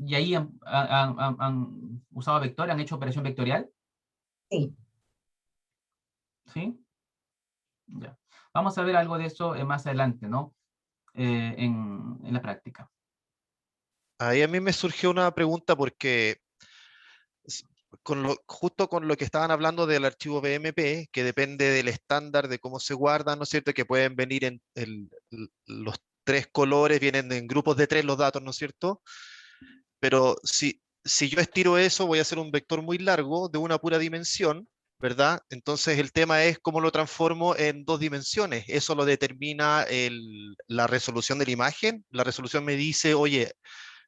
y ahí han usado vector, han hecho operación vectorial? Sí. ¿Sí? Ya. Vamos a ver algo de eso más adelante, ¿no? En la práctica. Ahí a mí me surgió una pregunta porque justo con lo que estaban hablando del archivo BMP, que depende del estándar de cómo se guarda, ¿no es cierto? Que pueden venir en los tres colores, vienen en grupos de tres los datos, ¿no es cierto? Pero si yo estiro eso, voy a hacer un vector muy largo de una pura dimensión, ¿verdad? Entonces el tema es cómo lo transformo en dos dimensiones. Eso lo determina la resolución de la imagen. La resolución me dice, oye,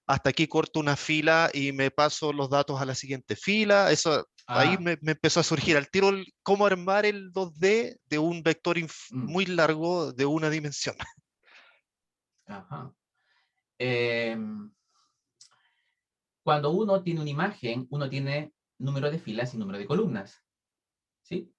hasta aquí corto una fila y me paso los datos a la siguiente fila. Eso, ahí Ah, me empezó a surgir al tiro cómo armar el 2D de un vector muy largo de una dimensión. ajá. Em, Cuando uno tiene una imagen, uno tiene número de filas y número de columnas, ¿sí?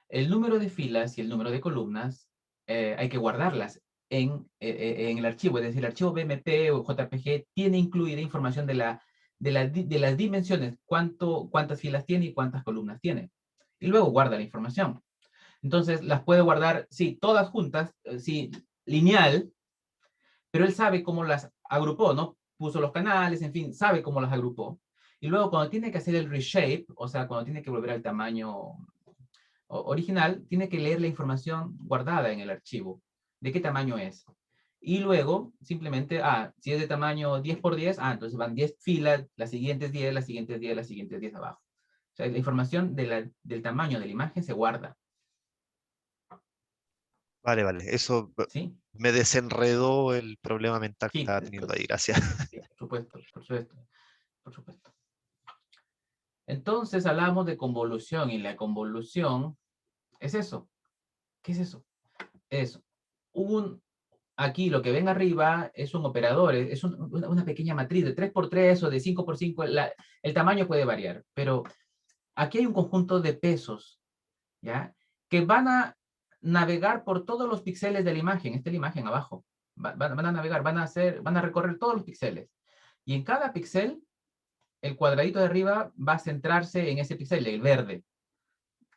El número de filas y el número de columnas hay que guardarlas en el archivo, es decir, el archivo BMP o JPG tiene incluida información de las dimensiones, cuántas filas tiene y cuántas columnas tiene. Y luego guarda la información. Entonces, las puede guardar, sí, todas juntas, sí, lineal, pero él sabe cómo las agrupó, ¿no? Puso los canales, en fin, sabe cómo las agrupó. Y luego cuando tiene que hacer el reshape, o sea, cuando tiene que volver al tamaño original, tiene que leer la información guardada en el archivo, de qué tamaño es. Y luego, simplemente, si es de tamaño 10 por 10, entonces van 10 filas, las siguientes 10, las siguientes 10, las siguientes 10 abajo. O sea, la información del tamaño de la imagen se guarda, Vale, vale. Eso ¿sí? me desenredó el problema mental que Sí, estaba teniendo ahí. Gracias. sí, por supuesto, por supuesto, por supuesto. Entonces hablamos de convolución y la convolución es eso. ¿Qué es eso? Es aquí lo que ven arriba es un operador, es una pequeña matriz de 3x3 o de 5x5, el tamaño puede variar, pero aquí hay un conjunto de pesos, ¿ya? Que van a navegar por todos los píxeles de la imagen, esta es la imagen abajo, van a navegar, van a recorrer todos los píxeles, y en cada píxel, el cuadradito de arriba va a centrarse en ese píxel, el verde,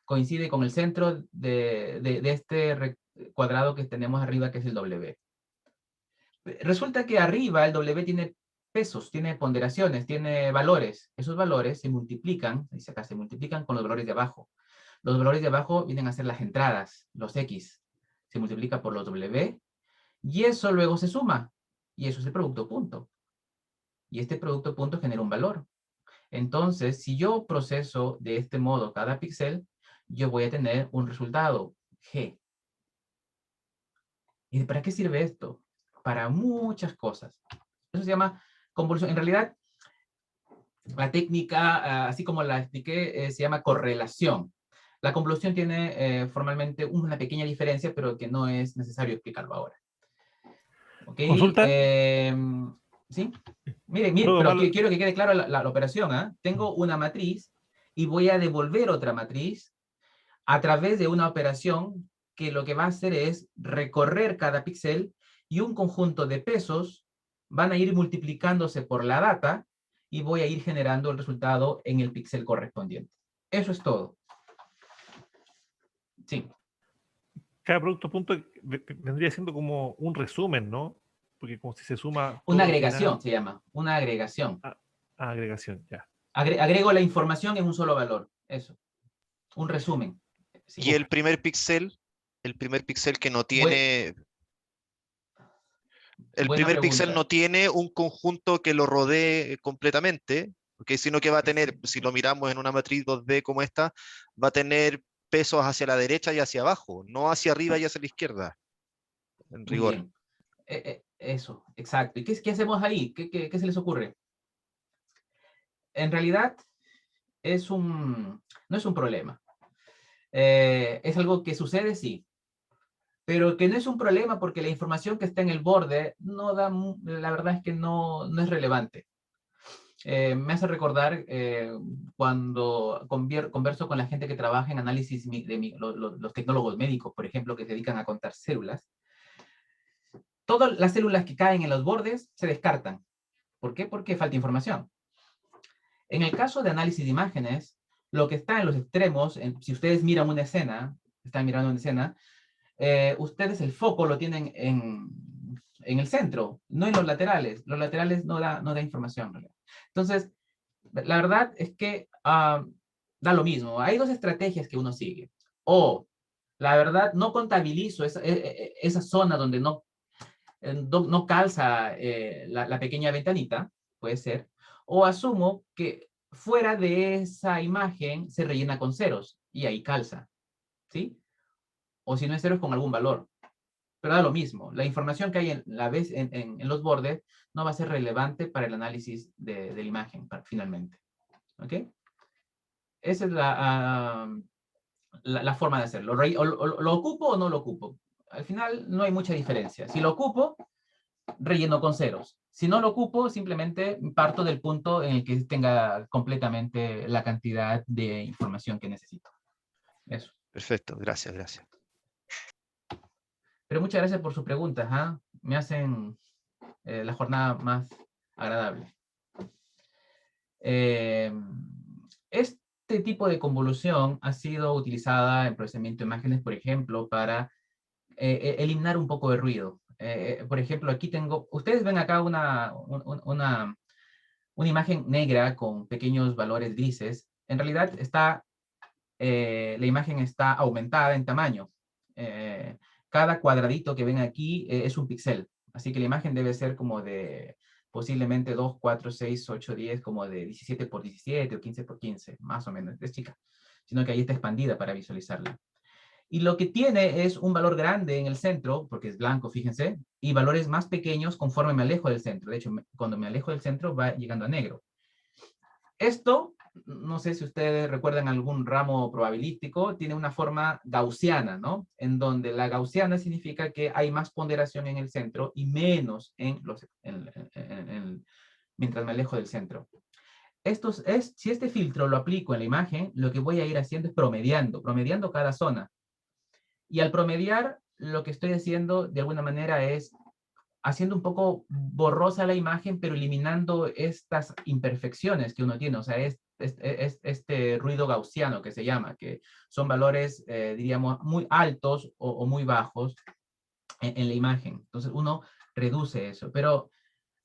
coincide con el centro de este cuadrado que tenemos arriba, que es el W. Resulta que arriba el W tiene pesos, tiene ponderaciones, tiene valores. Esos valores se multiplican, dice acá, se multiplican con los valores de abajo. Los valores de abajo vienen a ser las entradas, los X. Se multiplica por los W y eso luego se suma. Y eso es el producto punto. Y este producto punto genera un valor. Entonces, si yo proceso de este modo cada píxel, yo voy a tener un resultado, G. ¿Y para qué sirve esto? Para muchas cosas. Eso se llama convolución. En realidad, la técnica, así como la expliqué, se llama correlación. La convolución tiene formalmente una pequeña diferencia, pero que no es necesario explicarlo ahora. ¿Ok? ¿Consulta? ¿Sí? Miren, ¿Puedo pero tomar- quiero que quede claro la operación. Tengo una matriz y voy a devolver otra matriz a través de una operación que lo que va a hacer es recorrer cada píxel y un conjunto de pesos van a ir multiplicándose por la data y voy a ir generando el resultado en el píxel correspondiente. Eso es todo. Sí. Cada producto punto vendría siendo como un resumen, ¿no? Porque como si se suma Una todo al agregación final se llama. Una agregación. a agregación, ya. Agrego la información en un solo valor. Eso. Un resumen. Sí. Y el primer píxel que no Bue- tiene, el Buena primer píxel pregunta. no tiene un conjunto que lo rodee completamente, ¿ok? Sino que va a tener, si lo miramos en una matriz 2D como esta, va a tener pesos hacia la derecha y hacia abajo, no hacia arriba y hacia la izquierda, en Muy rigor. bien. Eso, exacto. ¿Y qué hacemos ahí? ¿Qué se les ocurre? En realidad, no es un problema. Es algo que sucede, sí, pero que no es un problema porque la información que está en el borde la verdad es que no es relevante. Me hace recordar cuando converso con la gente que trabaja en análisis los tecnólogos médicos, por ejemplo, que se dedican a contar células. Todas las células que caen en los bordes se descartan. ¿Por qué? Porque falta información. En el caso de análisis de imágenes, lo que está en los extremos, si ustedes miran una escena, están mirando una escena, ustedes el foco lo tienen en el centro, no en los laterales. Los laterales no da información. Entonces, la verdad es que da lo mismo. Hay dos estrategias que uno sigue. O, la verdad, no contabilizo esa zona donde no calza la pequeña ventanita, puede ser. O asumo que fuera de esa imagen se rellena con ceros y ahí calza, ¿sí? O si no es ceros, con algún valor. Pero da lo mismo. La información que hay en los bordes no va a ser relevante para el análisis de la imagen, finalmente. ¿Ok? Esa es la forma de hacerlo. ¿Lo ocupo o no lo ocupo? Al final no hay mucha diferencia. Si lo ocupo, relleno con ceros. Si no lo ocupo, simplemente parto del punto en el que tenga completamente la cantidad de información que necesito. Eso. Perfecto, gracias, gracias. Pero muchas gracias por sus preguntas. Me hacen la jornada más agradable. Este tipo de convolución ha sido utilizada en procesamiento de imágenes, por ejemplo, para eliminar un poco de ruido. Por ejemplo, aquí tengo, ustedes ven acá una imagen negra con pequeños valores grises. En realidad la imagen está aumentada en tamaño. Cada cuadradito que ven aquí es un píxel. Así que la imagen debe ser como de posiblemente 2, 4, 6, 8, 10, como de 17 por 17 o 15 por 15, más o menos. Es chica. Sino que ahí está expandida para visualizarla. Y lo que tiene es un valor grande en el centro, porque es blanco, fíjense, y valores más pequeños conforme me alejo del centro. De hecho, cuando me alejo del centro va llegando a negro. Esto, no sé si ustedes recuerdan algún ramo probabilístico, tiene una forma gaussiana, ¿no? En donde la gaussiana significa que hay más ponderación en el centro y menos mientras me alejo del centro. Si este filtro lo aplico en la imagen, lo que voy a ir haciendo es promediando cada zona. Y al promediar, lo que estoy haciendo de alguna manera es haciendo un poco borrosa la imagen, pero eliminando estas imperfecciones que uno tiene, o sea, este ruido gaussiano que se llama, que son valores, diríamos, muy altos o muy bajos en la imagen. Entonces uno reduce eso, pero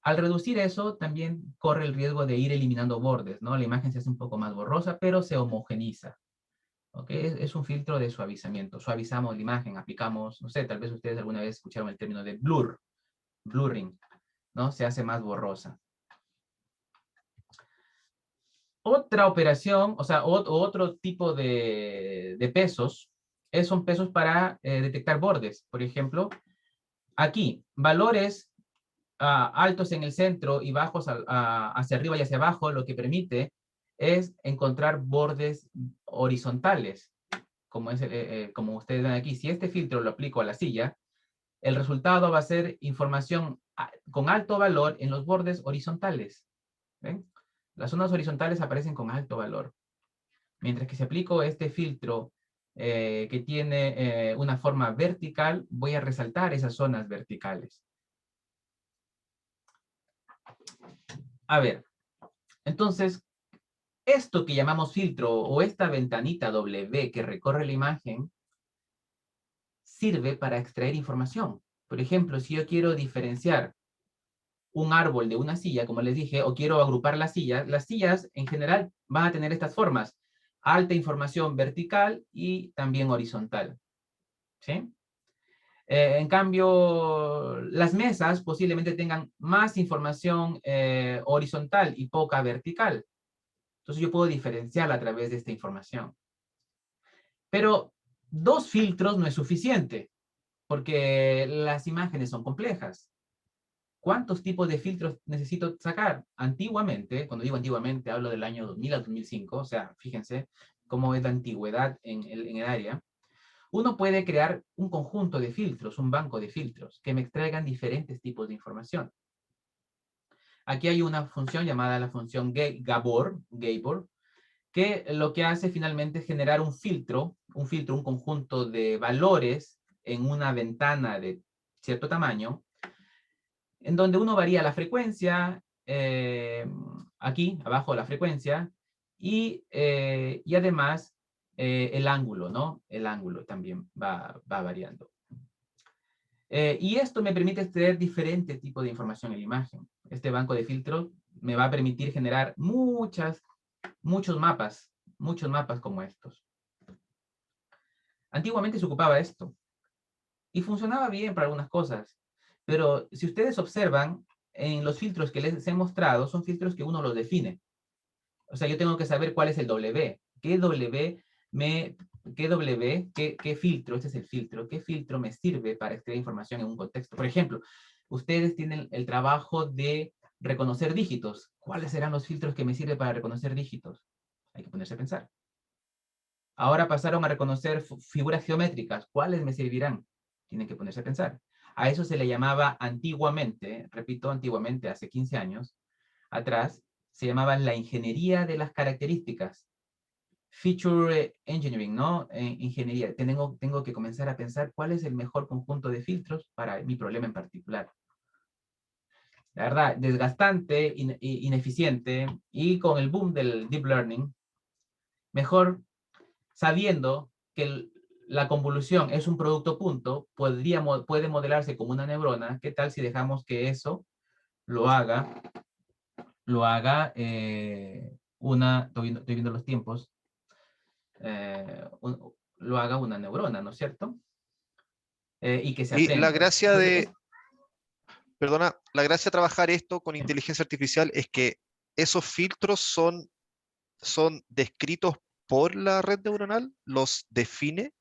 al reducir eso también corre el riesgo de ir eliminando bordes, ¿no? La imagen se hace un poco más borrosa, pero se homogeniza. ¿Okay? Es un filtro de suavizamiento. Suavizamos la imagen, aplicamos, no sé, tal vez ustedes alguna vez escucharon el término de blurring, ¿no? Se hace más borrosa. Otra operación, o sea, otro tipo de pesos, son pesos para detectar bordes. Por ejemplo, aquí, valores altos en el centro y bajos hacia arriba y hacia abajo, lo que permite es encontrar bordes horizontales, como ustedes ven aquí. Si este filtro lo aplico a la silla, el resultado va a ser información con alto valor en los bordes horizontales. ¿Ven? Las zonas horizontales aparecen con alto valor. Mientras que si aplico este filtro que tiene una forma vertical, voy a resaltar esas zonas verticales. A ver, entonces, esto que llamamos filtro o esta ventanita W que recorre la imagen sirve para extraer información. Por ejemplo, si yo quiero diferenciar un árbol de una silla, como les dije, o quiero agrupar las sillas en general van a tener estas formas. Alta información vertical y también horizontal. ¿Sí? En cambio, las mesas posiblemente tengan más información horizontal y poca vertical. Entonces yo puedo diferenciarla a través de esta información. Pero 2 filtros no es suficiente, porque las imágenes son complejas. ¿Cuántos tipos de filtros necesito sacar? Antiguamente, cuando digo antiguamente, hablo del año 2000 a 2005, o sea, fíjense cómo es la antigüedad en el área. Uno puede crear un conjunto de filtros, un banco de filtros, que me extraigan diferentes tipos de información. Aquí hay una función llamada la función Gabor, que lo que hace finalmente es generar un conjunto de valores en una ventana de cierto tamaño, en donde uno varía la frecuencia, aquí abajo la frecuencia, y además el ángulo, ¿no? El ángulo también va variando. Y esto me permite extraer diferentes tipos de información en la imagen. Este banco de filtros me va a permitir generar muchos mapas como estos. Antiguamente se ocupaba esto y funcionaba bien para algunas cosas, pero si ustedes observan, en los filtros que les he mostrado, son filtros que uno los define. O sea, yo tengo que saber cuál es el W. ¿Qué filtro? Este es el filtro. ¿Qué filtro me sirve para extraer información en un contexto? Por ejemplo, ustedes tienen el trabajo de reconocer dígitos. ¿Cuáles serán los filtros que me sirven para reconocer dígitos? Hay que ponerse a pensar. Ahora pasaron a reconocer figuras geométricas. ¿Cuáles me servirán? Tienen que ponerse a pensar. A eso se le llamaba antiguamente, repito, antiguamente, hace 15 años atrás, se llamaba la ingeniería de las características. Feature engineering, ¿no? Ingeniería. Tengo que comenzar a pensar cuál es el mejor conjunto de filtros para mi problema en particular. La verdad, desgastante, ineficiente, y con el boom del deep learning, mejor sabiendo que la convolución es un producto punto, puede modelarse como una neurona. ¿Qué tal si dejamos que eso lo haga estoy viendo los tiempos, lo haga una neurona, ¿no es cierto? Y que se Y la aprenda. gracia Entonces, perdona, la gracia de trabajar esto con inteligencia artificial es que esos filtros son descritos por la red neuronal, los define.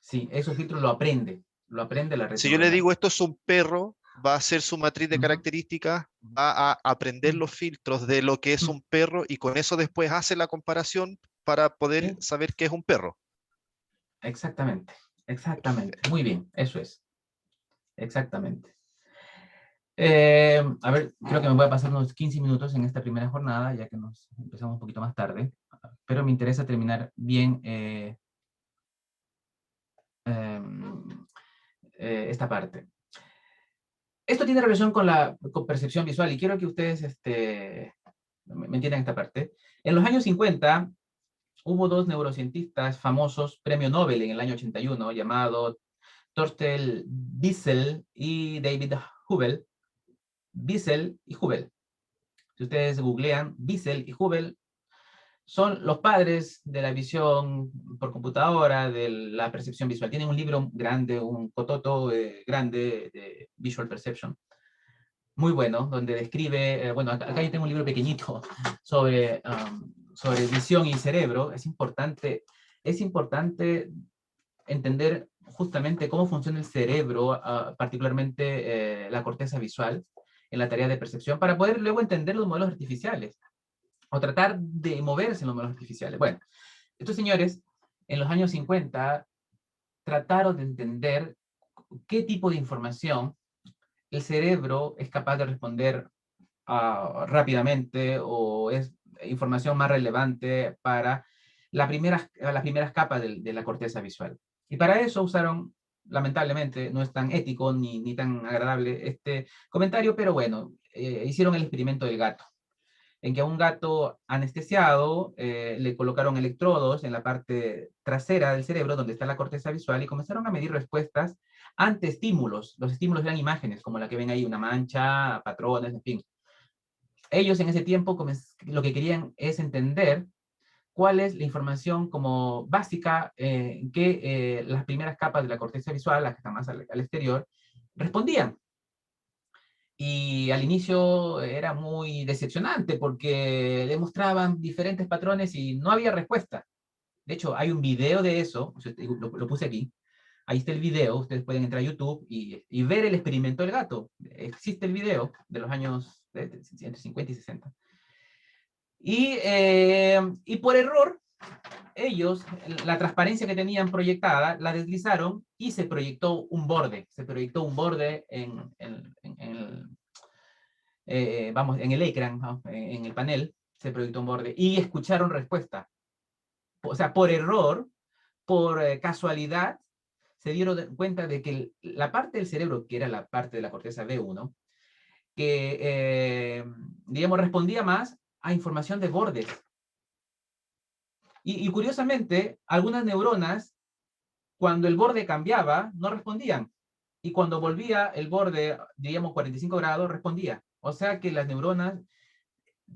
sí, esos filtros lo aprende la red Si yo le neuronal. digo esto es un perro, va a hacer su matriz de Ujú. características, va a aprender Mm. los filtros de lo que es un perro y con eso después hace la comparación para poder Sí, saber qué es un perro. exactamente, exactamente. Muy bien, eso es. Exactamente. A ver, creo que me voy a pasar unos 15 minutos en esta primera jornada, ya que nos empezamos un poquito más tarde, pero me interesa terminar bien esta parte. Esto tiene relación con percepción visual y quiero que ustedes me entiendan esta parte. En los años 50 hubo dos neurocientistas famosos, premio Nobel en el año 81, llamado Thorsten Wiesel y David Hubel. Wiesel y Hubel. Si ustedes googlean, Wiesel y Hubel son los padres de la visión por computadora, de la percepción visual. Tienen un libro grande, un cototo grande de Visual Perception, muy bueno, donde describe, bueno, acá yo tengo un libro pequeñito sobre visión y cerebro. Es importante entender justamente cómo funciona el cerebro, particularmente la corteza visual, en la tarea de percepción, para poder luego entender los modelos artificiales, o tratar de moverse en los modelos artificiales. Bueno, estos señores, en los años 50, trataron de entender qué tipo de información el cerebro es capaz de responder rápidamente, o es información más relevante para las primeras capas de la corteza visual. Y para eso usaron, lamentablemente, no es tan ético ni tan agradable este comentario, pero bueno, hicieron el experimento del gato, en que a un gato anestesiado le colocaron electrodos en la parte trasera del cerebro, donde está la corteza visual, y comenzaron a medir respuestas ante estímulos. Los estímulos eran imágenes, como la que ven ahí, una mancha, patrones, en fin. Ellos en ese tiempo lo que querían es entender cuál es la información como básica que las primeras capas de la corteza visual, las que están más al exterior, respondían. Y al inicio era muy decepcionante porque demostraban diferentes patrones y no había respuesta. De hecho, hay un video de eso, lo puse aquí. Ahí está el video, ustedes pueden entrar a YouTube y ver el experimento del gato. Existe el video de los años entre 50 y 60. Y por error, ellos, la transparencia que tenían proyectada, la deslizaron y se proyectó un borde. Se proyectó un borde en el ecran, ¿no? En el panel, se proyectó un borde y escucharon respuesta. O sea, por error, por casualidad, se dieron cuenta de que la parte del cerebro, que era la parte de la corteza B1, que, digamos, respondía más a información de bordes. Y curiosamente, algunas neuronas, cuando el borde cambiaba, no respondían. y cuando volvía el borde, diríamos 45 grados, respondía. O sea que las neuronas,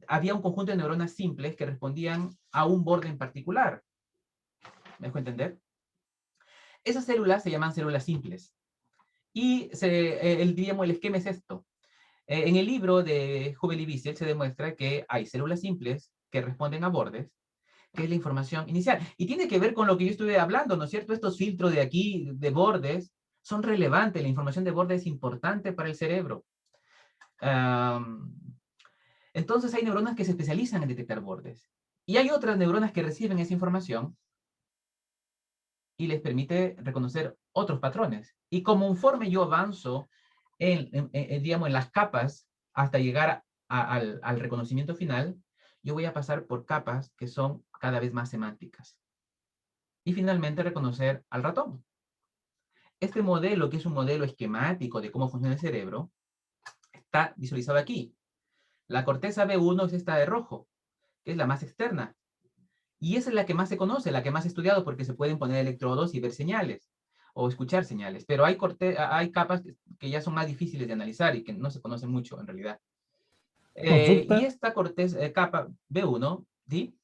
había un conjunto de neuronas simples que respondían a un borde en particular. ¿Me dejo entender? Esas células se llaman células simples. Y diríamos, el esquema es esto. En el libro de Hubel y Wiesel se demuestra que hay células simples que responden a bordes, que es la información inicial. Y tiene que ver con lo que yo estuve hablando, ¿no es cierto? Estos filtros de aquí, de bordes, son relevantes. La información de bordes es importante para el cerebro. Entonces hay neuronas que se especializan en detectar bordes. Y hay otras neuronas que reciben esa información y les permite reconocer otros patrones. Y conforme yo avanzo digamos, en las capas hasta llegar al reconocimiento final, yo voy a pasar por capas que son cada vez más semánticas. Y finalmente reconocer al ratón. Este modelo, que es un modelo esquemático de cómo funciona el cerebro, está visualizado aquí. La corteza B1 es esta de rojo, que es la más externa. Y esa es la que más se conoce, la que más he estudiado, porque se pueden poner electrodos y ver señales, o escuchar señales. Pero hay capas que ya son más difíciles de analizar y que no se conocen mucho, en realidad. Consulta. Y esta capa B1, ¿sí?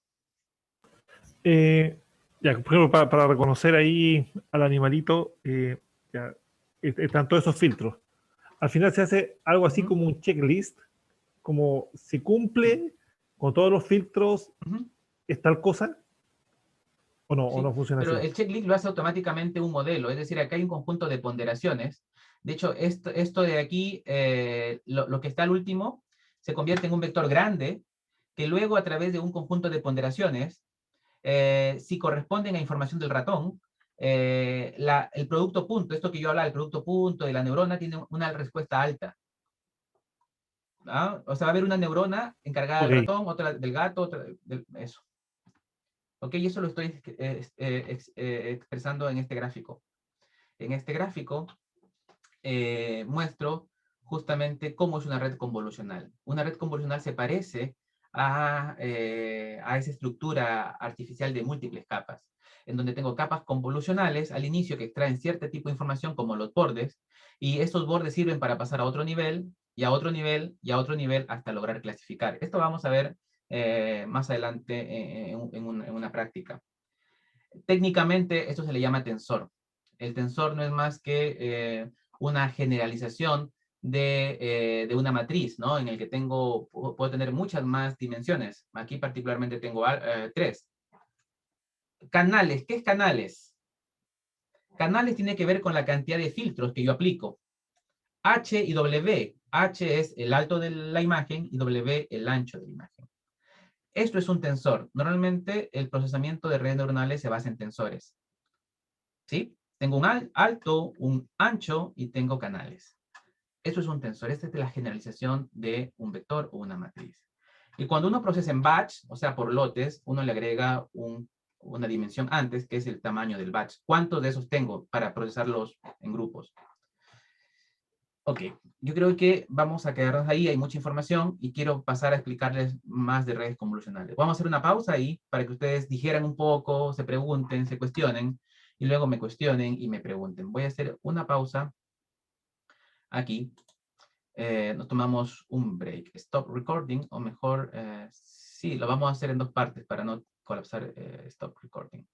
Ya, por ejemplo, para reconocer ahí al animalito, ya, están todos esos filtros. Al final se hace algo así como un checklist, como si cumple con todos los filtros, ¿es tal cosa? ¿O no, Sí, o no funciona pero así? el checklist lo hace automáticamente un modelo, es decir, acá hay un conjunto de ponderaciones. De hecho, esto de aquí, lo que está al último, se convierte en un vector grande, que luego a través de un conjunto de ponderaciones, si corresponden a información del ratón, el producto punto, esto que yo hablaba, el producto punto de la neurona, tiene una respuesta alta. ¿Ah? O sea, va a haber una neurona encargada del ratón, otra del gato, otra eso. ¿Ok? Y eso lo estoy expresando en este gráfico. En este gráfico muestro justamente cómo es una red convolucional. Una red convolucional se parece a esa estructura artificial de múltiples capas, en donde tengo capas convolucionales al inicio que extraen cierto tipo de información como los bordes, y estos bordes sirven para pasar a otro nivel, y a otro nivel, y a otro nivel hasta lograr clasificar. Esto vamos a ver más adelante en una práctica. Técnicamente esto se le llama tensor. El tensor no es más que una generalización de una matriz, ¿no? En el que puedo tener muchas más dimensiones. Aquí particularmente tengo 3. Canales, ¿qué es canales? Canales tiene que ver con la cantidad de filtros que yo aplico. H y W. H es el alto de la imagen y W el ancho de la imagen. Esto es un tensor. Normalmente el procesamiento de redes neuronales se basa en tensores. ¿Sí? Tengo un alto, un ancho y tengo canales. Eso es un tensor. Esta es la generalización de un vector o una matriz. Y cuando uno procesa en batch, o sea, por lotes, uno le agrega una dimensión antes, que es el tamaño del batch. ¿Cuántos de esos tengo para procesarlos en grupos? Ok, yo creo que vamos a quedarnos ahí. Hay mucha información y quiero pasar a explicarles más de redes convolucionales. Vamos a hacer una pausa ahí para que ustedes dijeran un poco, se pregunten, se cuestionen y luego me cuestionen y me pregunten. Voy a hacer una pausa aquí. Nos tomamos un break. Stop recording, o mejor, sí, lo vamos a hacer en 2 partes para no colapsar stop recording.